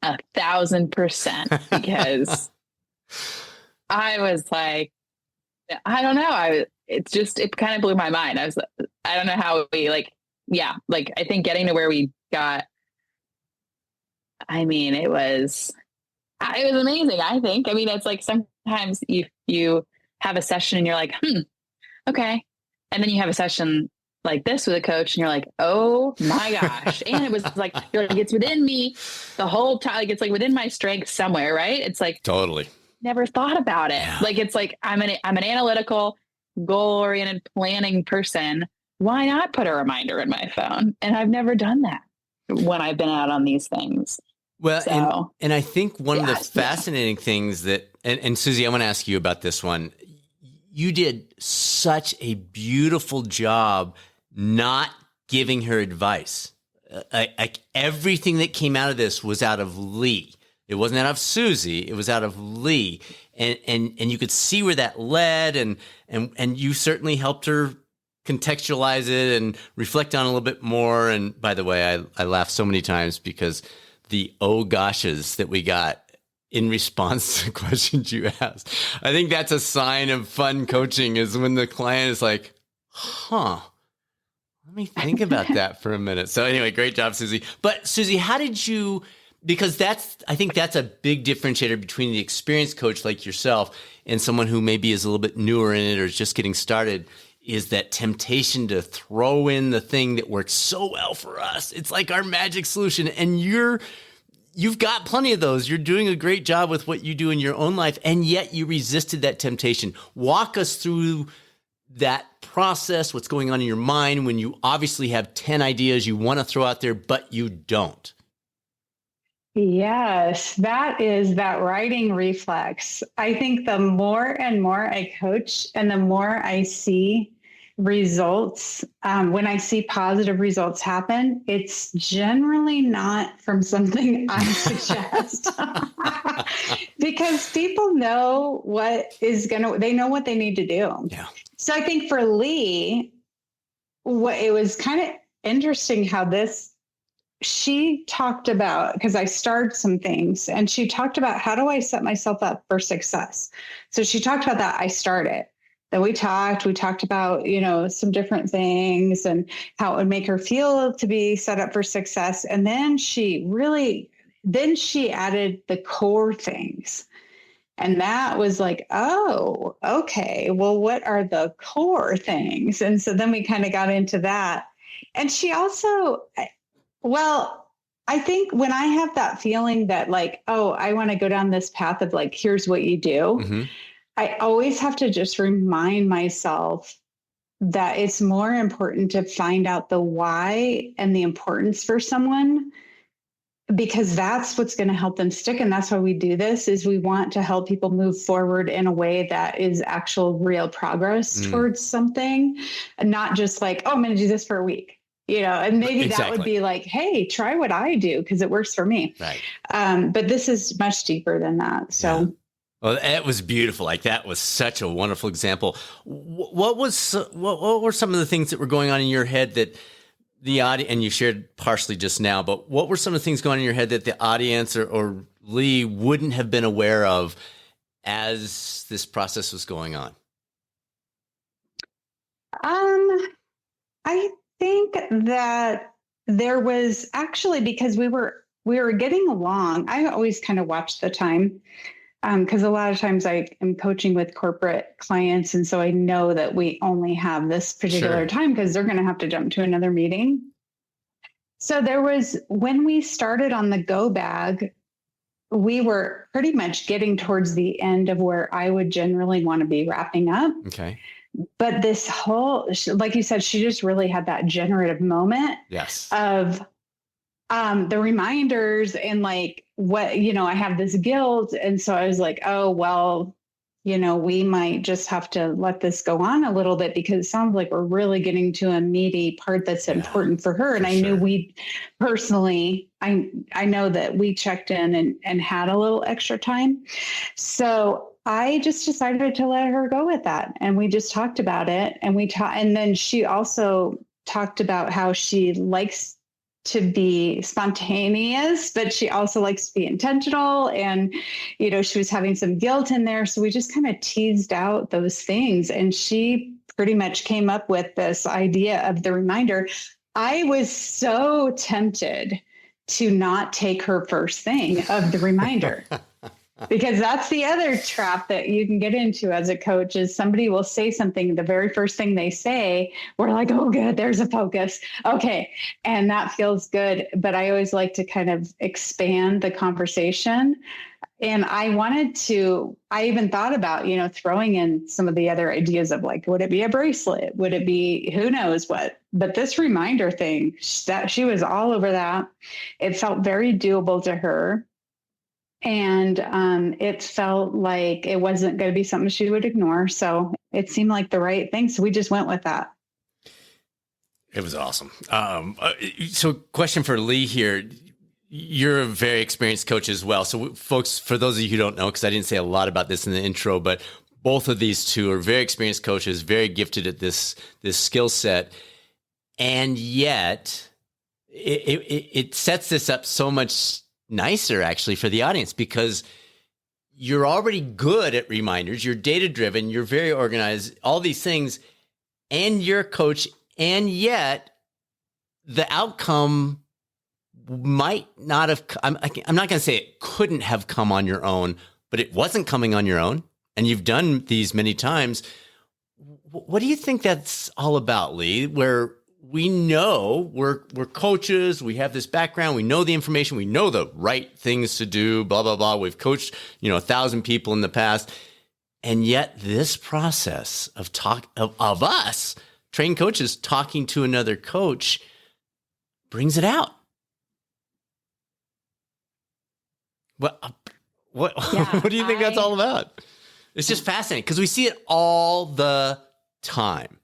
1,000%, because I was like, I don't know. It kind of blew my mind. I don't know how I think getting to where we got, I mean, it was amazing. I think, it's like sometimes you have a session and you're like, okay. And then you have a session like this with a coach and you're like, oh my gosh. And it was like, you're like, it's within me the whole time. Like, it's like within my strength somewhere, right? It's like, totally never thought about it. Yeah. Like, it's like, I'm an analytical, goal-oriented planning person. Why not put a reminder in my phone? And I've never done that when I've been out on these things. Well, So, and I think one of the fascinating things that, and Susie, I want to ask you about this one. You did such a beautiful job not giving her advice. Like everything that came out of this was out of Lee. It wasn't out of Susie. It was out of Lee. And you could see where that led, and you certainly helped her contextualize it and reflect on it a little bit more. And by the way, I laughed so many times because the oh goshes that we got in response to questions you asked. I think that's a sign of fun coaching, is when the client is like, let me think about that for a minute. So anyway, great job, Susie. But Susie, how did you, because I think that's a big differentiator between the experienced coach like yourself and someone who maybe is a little bit newer in it or is just getting started, is that temptation to throw in the thing that works so well for us. It's like our magic solution. And you've got plenty of those. You're doing a great job with what you do in your own life, and yet you resisted that temptation. Walk us through that process, what's going on in your mind when you obviously have 10 ideas you want to throw out there, but you don't. Yes, that is that writing reflex. I think the more and more I coach and the more I see results, when I see positive results happen, it's generally not from something I suggest because people know they know what they need to do. Yeah. So I think for Lee, it was kind of interesting how she talked about, because I started some things, and she talked about, how do I set myself up for success? So she talked about that. I started. Then we talked about, some different things and how it would make her feel to be set up for success. And then she added the core things. And that was like, oh, okay, well, what are the core things? And so then we kind of got into that. And she also, I think when I have that feeling that like, oh, I want to go down this path of like, here's what you do. Mm-hmm. I always have to just remind myself that it's more important to find out the why and the importance for someone because that's what's going to help them stick. And that's why we do this, is we want to help people move forward in a way that is actual real progress towards something, and not just like, oh, I'm going to do this for a week, and maybe that would be like, hey, try what I do because it works for me. Right. But this is much deeper than that. So. Yeah. Well, that was beautiful. Like, that was such a wonderful example. What were some of the things that were going on in your head that the audience, and you shared partially just now, but what were some of the things going on in your head that the audience or Lee wouldn't have been aware of as this process was going on? I think that there was actually, because we were getting along. I always kind of watch the time, because a lot of times I am coaching with corporate clients. And so I know that we only have this particular time because they're going to have to jump to another meeting. So when we started on the go bag, we were pretty much getting towards the end of where I would generally want to be wrapping up. Okay. But this whole, like you said, she just really had that generative moment. Yes. Of the reminders and like what, I have this guilt. And so I was like, oh, well, we might just have to let this go on a little bit, because it sounds like we're really getting to a meaty part that's important for her. And I knew we personally, I know that we checked in and had a little extra time. So I just decided to let her go with that. And we just talked about it, and and then she also talked about how she likes to be spontaneous, but she also likes to be intentional. And, she was having some guilt in there. So we just kind of teased out those things. And she pretty much came up with this idea of the reminder. I was so tempted to not take her first thing of the reminder. Because that's the other trap that you can get into as a coach, is somebody will say something, the very first thing they say, we're like, oh, good, there's a focus. Okay. And that feels good. But I always like to kind of expand the conversation. And I even thought about, throwing in some of the other ideas of like, would it be a bracelet? Would it be who knows what? But this reminder thing, that she was all over that. It felt very doable to her. And it felt like it wasn't going to be something she would ignore. So it seemed like the right thing. So we just went with that. It was awesome. So question for Lee here. You're a very experienced coach as well. So folks, for those of you who don't know, because I didn't say a lot about this in the intro, but both of these two are very experienced coaches, very gifted at this skill set. And yet it sets this up so much nicer actually for the audience, because you're already good at reminders, you're data driven, you're very organized, all these things, and you're a coach, and yet the outcome might not have, I'm not going to say it couldn't have come on your own, but it wasn't coming on your own, and you've done these many times. What do you think that's all about, Lee? Where we know we're coaches, we have this background, we know the information, we know the right things to do, blah, blah, blah. We've coached, 1,000 people in the past. And yet this process of us, trained coaches, talking to another coach brings it out. What do you think that's all about? It's just fascinating because we see it all the time.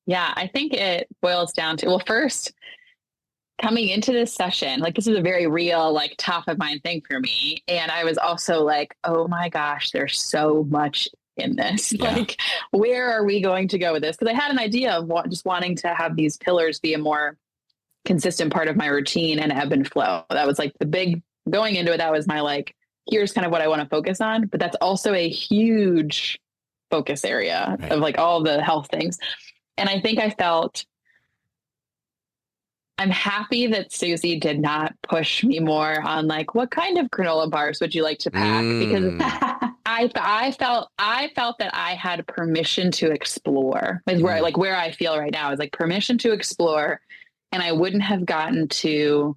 Yeah, I think it boils down to, well, first, coming into this session, like this is a very real, like top of mind thing for me. And I was also like, oh my gosh, there's so much in this. Yeah. Like, where are we going to go with this? Because I had an idea of just wanting to have these pillars be a more consistent part of my routine and ebb and flow. That was like the big going into it. That was my like, here's kind of what I want to focus on. But that's also a huge focus area of like all the health things. And I think I'm happy that Susie did not push me more on like, what kind of granola bars would you like to pack? Because I felt that I had permission to explore. Is where I feel right now is like permission to explore. And I wouldn't have gotten to,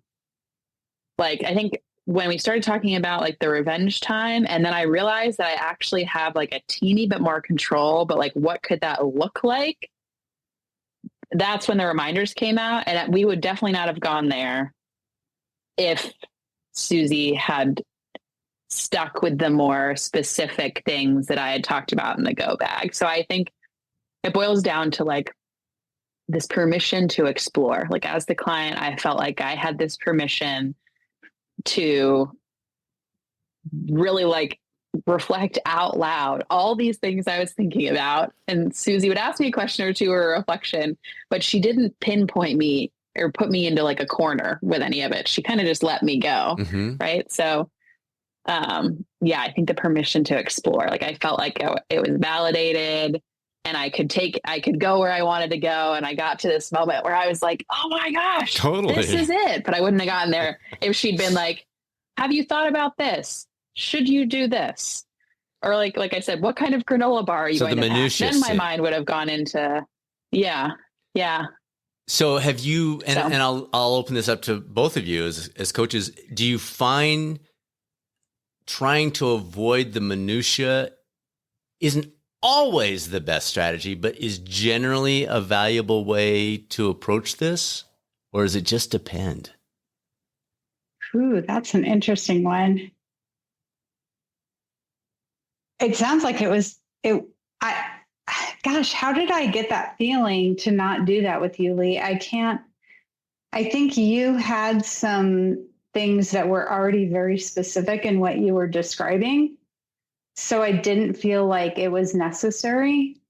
like, I think when we started talking about like the revenge time, and then I realized that I actually have like a teeny bit more control, but like, what could that look like? that's when the reminders came out, and we would definitely not have gone there if Susie had stuck with the more specific things that I had talked about in the go bag. So I think it boils down to like this permission to explore. Like as the client, I felt like I had this permission to really like reflect out loud all these things I was thinking about. And Susie would ask me a question or two or a reflection, but she didn't pinpoint me or put me into like a corner with any of it. She kind of just let me go. Mm-hmm. Right. So, yeah, I think the permission to explore, like I felt like it was validated and I could go where I wanted to go. And I got to this moment where I was like, oh my gosh, Totally. this is it. But I wouldn't have gotten there if she'd been like, have you thought about this? Should you do this? Or like I said, what kind of granola bar are you going to pack? Then my mind would have gone into, yeah. So have you, and I'll open this up to both of you as coaches. Do you find trying to avoid the minutia isn't always the best strategy, but is generally a valuable way to approach this? Or does it just depend? Ooh, that's an interesting one. It sounds like gosh, how did I get that feeling to not do that with you, Lee? I think you had some things that were already very specific in what you were describing. So I didn't feel like it was necessary.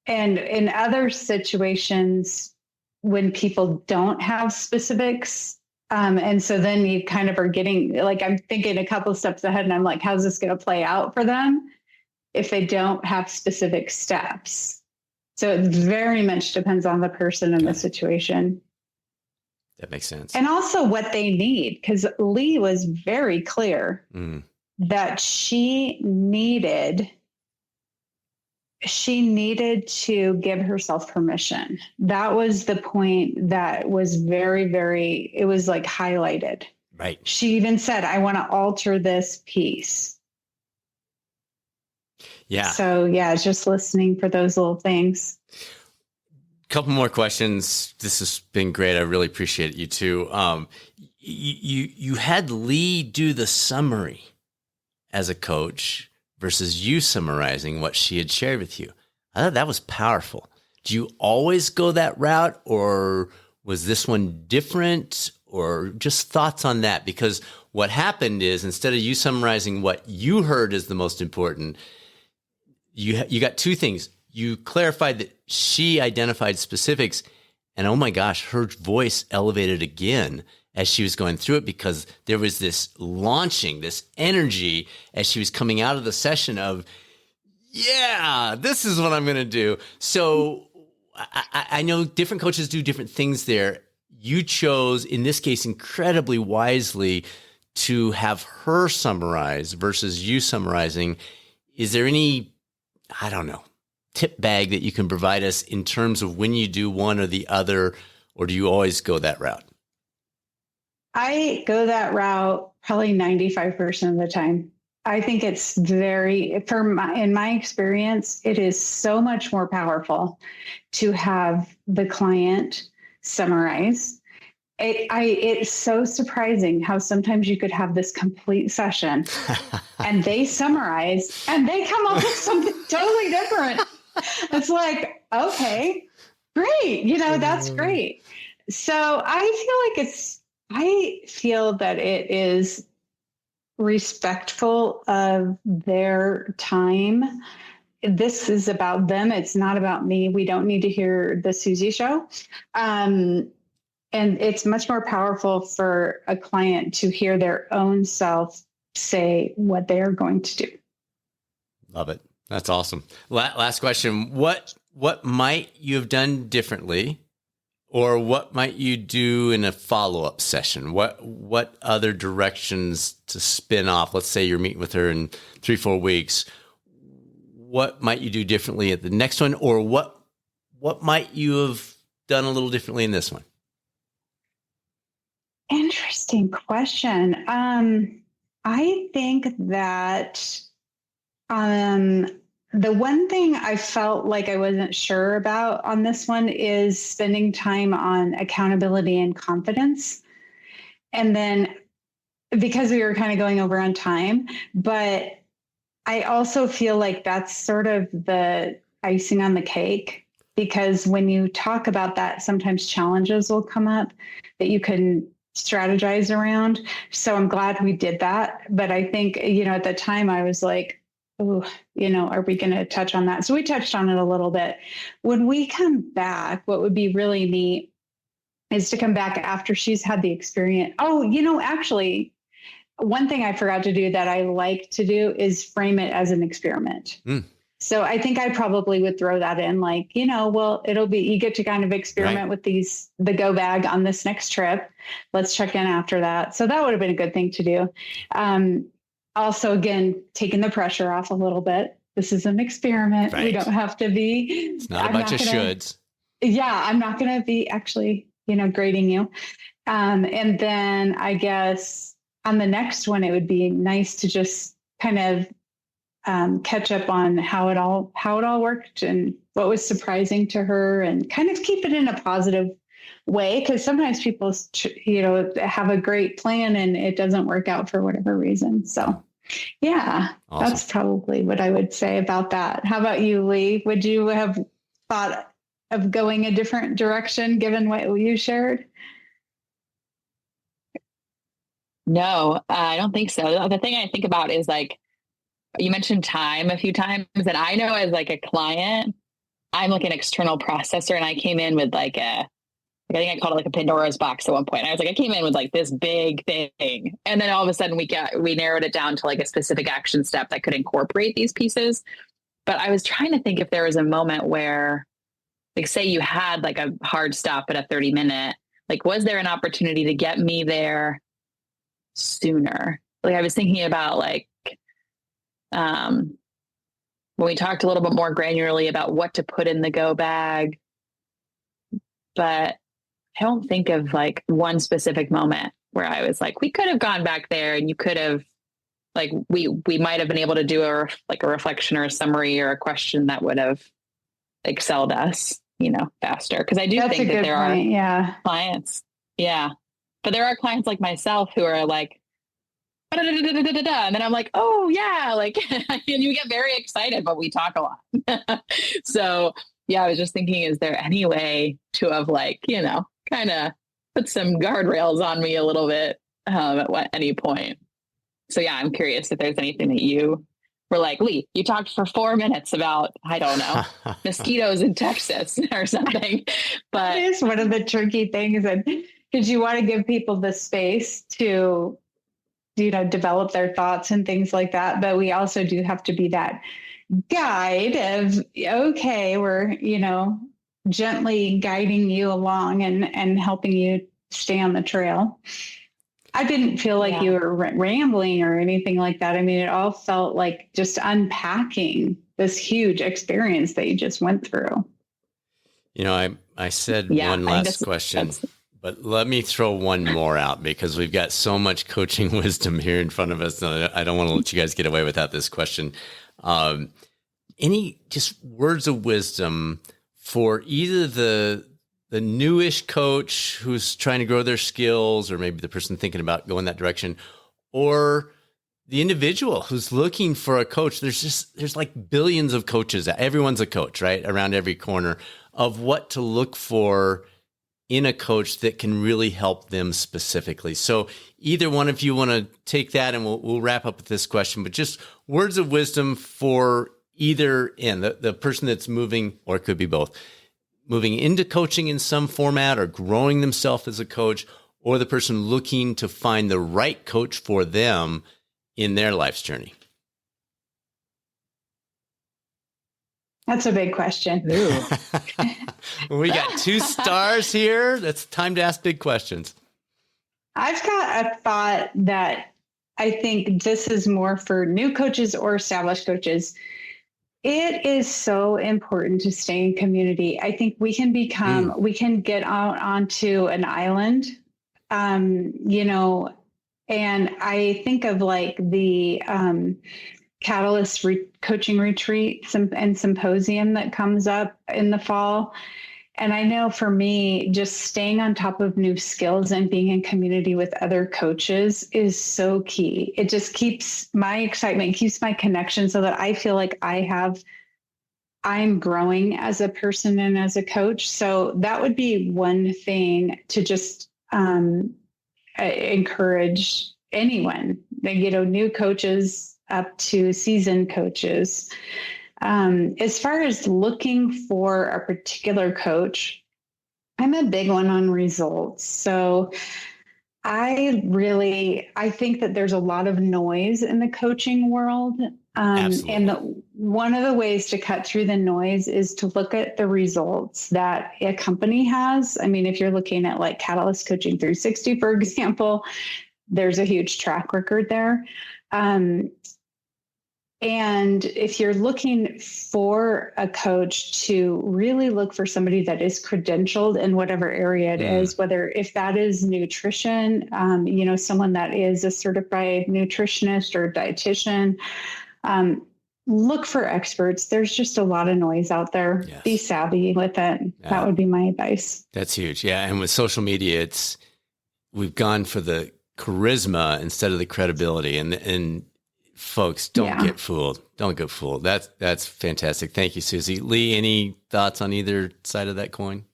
And in other situations, when people don't have specifics, and so then you kind of are getting, like, I'm thinking a couple of steps ahead and I'm like, how's this going to play out for them if they don't have specific steps? So it very much depends on the person and the situation. That makes sense. And also what they need, because Lee was very clear that she needed to give herself permission. That was the point that was very, very, it was like highlighted. Right. She even said, I want to alter this piece. Yeah. So yeah, just listening for those little things. Couple more questions. This has been great. I really appreciate you too. You had Lee do the summary as a coach versus you summarizing what she had shared with you. I thought that was powerful. Do you always go that route, or was this one different, or just thoughts on that? Because what happened is, instead of you summarizing what you heard is the most important, you got two things. You clarified that she identified specifics, and oh my gosh, her voice elevated again as she was going through it, because there was this launching, this energy as she was coming out of the session of, yeah, this is what I'm going to do. So I know different coaches do different things there. You chose, in this case, incredibly wisely to have her summarize versus you summarizing. Is there any, I don't know, tip bag that you can provide us in terms of when you do one or the other, or do you always go that route? I go that route probably 95% of the time. I think it's in my experience, it is so much more powerful to have the client summarize. It's so surprising how sometimes you could have this complete session and they summarize and they come up with something totally different. It's like, okay, great. That's great. So I feel that it is respectful of their time. This is about them. It's not about me. We don't need to hear the Susie show. And it's much more powerful for a client to hear their own self say what they're going to do. Love it. That's awesome. Last question. What might you have done differently? Or what might you do in a follow-up session? What other directions to spin off? Let's say you're meeting with her in 3-4 weeks. What might you do differently at the next one? Or what might you have done a little differently in this one? Interesting question. I think that The one thing I felt like I wasn't sure about on this one is spending time on accountability and confidence. And then because we were kind of going over on time, but I also feel like that's sort of the icing on the cake, because when you talk about that, sometimes challenges will come up that you can strategize around. So I'm glad we did that. But I think, at the time I was like, oh, are we going to touch on that? So we touched on it a little bit. When we come back, what would be really neat is to come back after she's had the experience. Oh, actually, one thing I forgot to do that I like to do is frame it as an experiment. So I think I probably would throw that in, like, well, it'll be, you get to kind of experiment with the go bag on this next trip. Let's check in after that. So that would have been a good thing to do. Also, again, taking the pressure off a little bit. This is an experiment. Right. We don't have to be. It's not a bunch of shoulds. Yeah, I'm not going to be actually, grading you. And then I guess on the next one, it would be nice to just kind of catch up on how it all worked and what was surprising to her, and kind of keep it in a positive way. Because sometimes people, have a great plan and it doesn't work out for whatever reason. So yeah, awesome. That's probably what I would say about that. How about you, Lee? Would you have thought of going a different direction given what you shared? No, I don't think so. The thing I think about is, like, you mentioned time a few times, and I know as like a client, I'm like an external processor, and I came in with like I think I called it like a Pandora's box at one point. I was like, I came in with like this big thing. And then all of a sudden we narrowed it down to like a specific action step that could incorporate these pieces. But I was trying to think if there was a moment where, like, say you had like a hard stop at a 30-minute, like, was there an opportunity to get me there sooner? Like, I was thinking about like, when we talked a little bit more granularly about what to put in the go bag, but I don't think of like one specific moment where I was like, we could have gone back there and you could have, like, we might have been able to do a reflection or a summary or a question that would have excelled us, faster. Cause I do think that there are clients. Yeah. But there are clients like myself who are like, and then I'm like, oh yeah. Like, and you get very excited, but we talk a lot. So yeah, I was just thinking, is there any way to have, like, kind of put some guardrails on me a little bit at any point? So yeah, I'm curious if there's anything that you were like, Lee, you talked for 4 minutes about, I don't know, mosquitoes in Texas or something. But it is one of the tricky things, and because you want to give people the space to, develop their thoughts and things like that. But we also do have to be that guide of, okay, we're, gently guiding you along and helping you stay on the trail. I didn't feel like you were rambling or anything like that. I mean, it all felt like just unpacking this huge experience that you just went through. I said one last question, but let me throw one more out, because we've got so much coaching wisdom here in front of us. I don't want to let you guys get away without this question. Any just words of wisdom for either the newish coach who's trying to grow their skills, or maybe the person thinking about going that direction, or the individual who's looking for a coach? There's like billions of coaches. Everyone's a coach, right? Around every corner, of what to look for in a coach that can really help them specifically. So either one of you want to take that, and we'll wrap up with this question, but just words of wisdom for either end, the person that's moving, or it could be both, moving into coaching in some format or growing themselves as a coach, or the person looking to find the right coach for them in their life's journey. That's a big question. We got 2 stars here. It's time to ask big questions. I've got a thought that I think this is more for new coaches or established coaches. It is so important to stay in community. I think we can we can get out onto an island, and I think of like the Coaching Retreat and Symposium that comes up in the fall. And I know for me, just staying on top of new skills and being in community with other coaches is so key. It just keeps my excitement, keeps my connection so that I feel like I'm growing as a person and as a coach. So that would be one thing to just encourage anyone, new coaches up to seasoned coaches. As far as looking for a particular coach, I'm a big one on results. So I think that there's a lot of noise in the coaching world. And one of the ways to cut through the noise is to look at the results that a company has. I mean, if you're looking at like Catalyst Coaching 360, for example, there's a huge track record there. And if you're looking for a coach, to really look for somebody that is credentialed in whatever area it is, if that is nutrition, someone that is a certified nutritionist or dietitian, look for experts. There's just a lot of noise out there. Yes. Be savvy with it. Yeah. That would be my advice. That's huge. Yeah. And with social media, we've gone for the charisma instead of the credibility, and folks, don't get fooled. Don't get fooled. That's fantastic. Thank you, Susie. Lee, any thoughts on either side of that coin?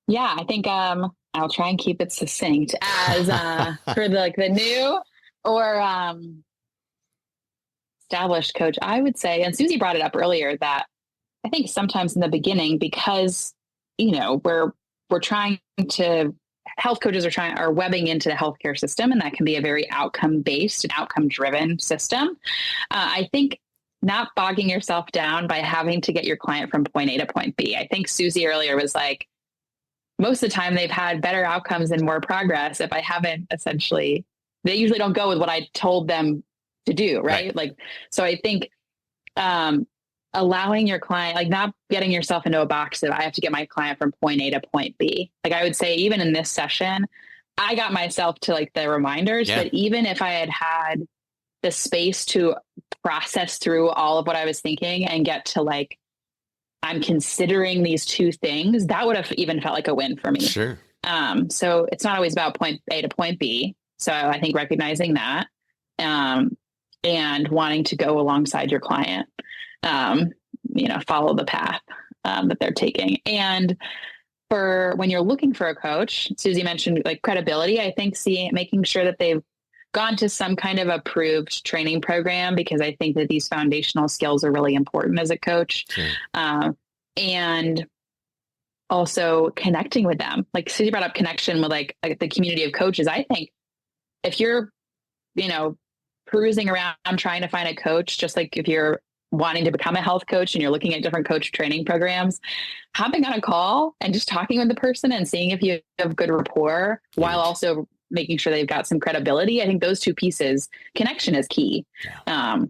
Yeah, I think I'll try and keep it succinct. As for the new or established coach, I would say, and Susie brought it up earlier, that I think sometimes in the beginning, because we're trying to. Health coaches are webbing into the healthcare system, and that can be a very outcome-based and outcome-driven system. I think not bogging yourself down by having to get your client from point A to point B. I think Susie earlier was like, most of the time they've had better outcomes and more progress if I haven't they usually don't go with what I told them to do, right? So I think allowing your client, not getting yourself into a box that I have to get my client from point A to point B. I would say even in this session, I got myself to the reminders, but even if I had the space to process through all of what I was thinking and get to I'm considering these two things, that would have even felt like a win for me. Sure. So it's not always about point A to point B. So I think recognizing that, and wanting to go alongside your client, follow the path that they're taking. And for when you're looking for a coach, Susie mentioned credibility. I think making sure that they've gone to some kind of approved training program, because I think that these foundational skills are really important as a coach. Sure. And also connecting with them. Susie brought up connection with the community of coaches. I think if you're, perusing around trying to find a coach, just if you're wanting to become a health coach and you're looking at different coach training programs, hopping on a call and just talking with the person and seeing if you have good rapport while also making sure they've got some credibility. I think those two pieces, connection is key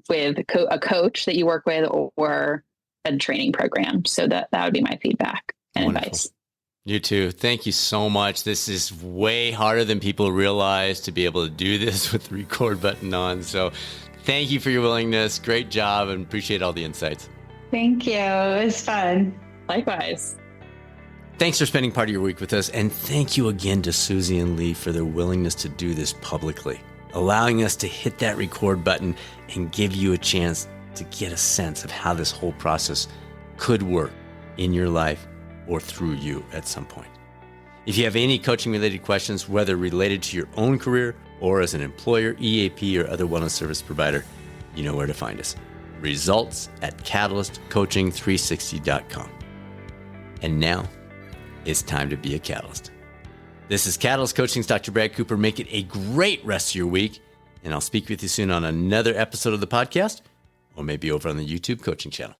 with a coach that you work with or a training program. So that would be my feedback and advice. You too. Thank you so much. This is way harder than people realize to be able to do this with the record button on. So thank you for your willingness. Great job, and appreciate all the insights. Thank you. It was fun. Likewise. Thanks for spending part of your week with us. And thank you again to Susie and Lee for their willingness to do this publicly, allowing us to hit that record button and give you a chance to get a sense of how this whole process could work in your life or through you at some point. If you have any coaching related questions, whether related to your own career or as an employer, EAP, or other wellness service provider, you know where to find us. Results@catalystcoaching360.com. And now it's time to be a catalyst. This is Catalyst Coaching's Dr. Brad Cooper. Make it a great rest of your week, and I'll speak with you soon on another episode of the podcast, or maybe over on the YouTube coaching channel.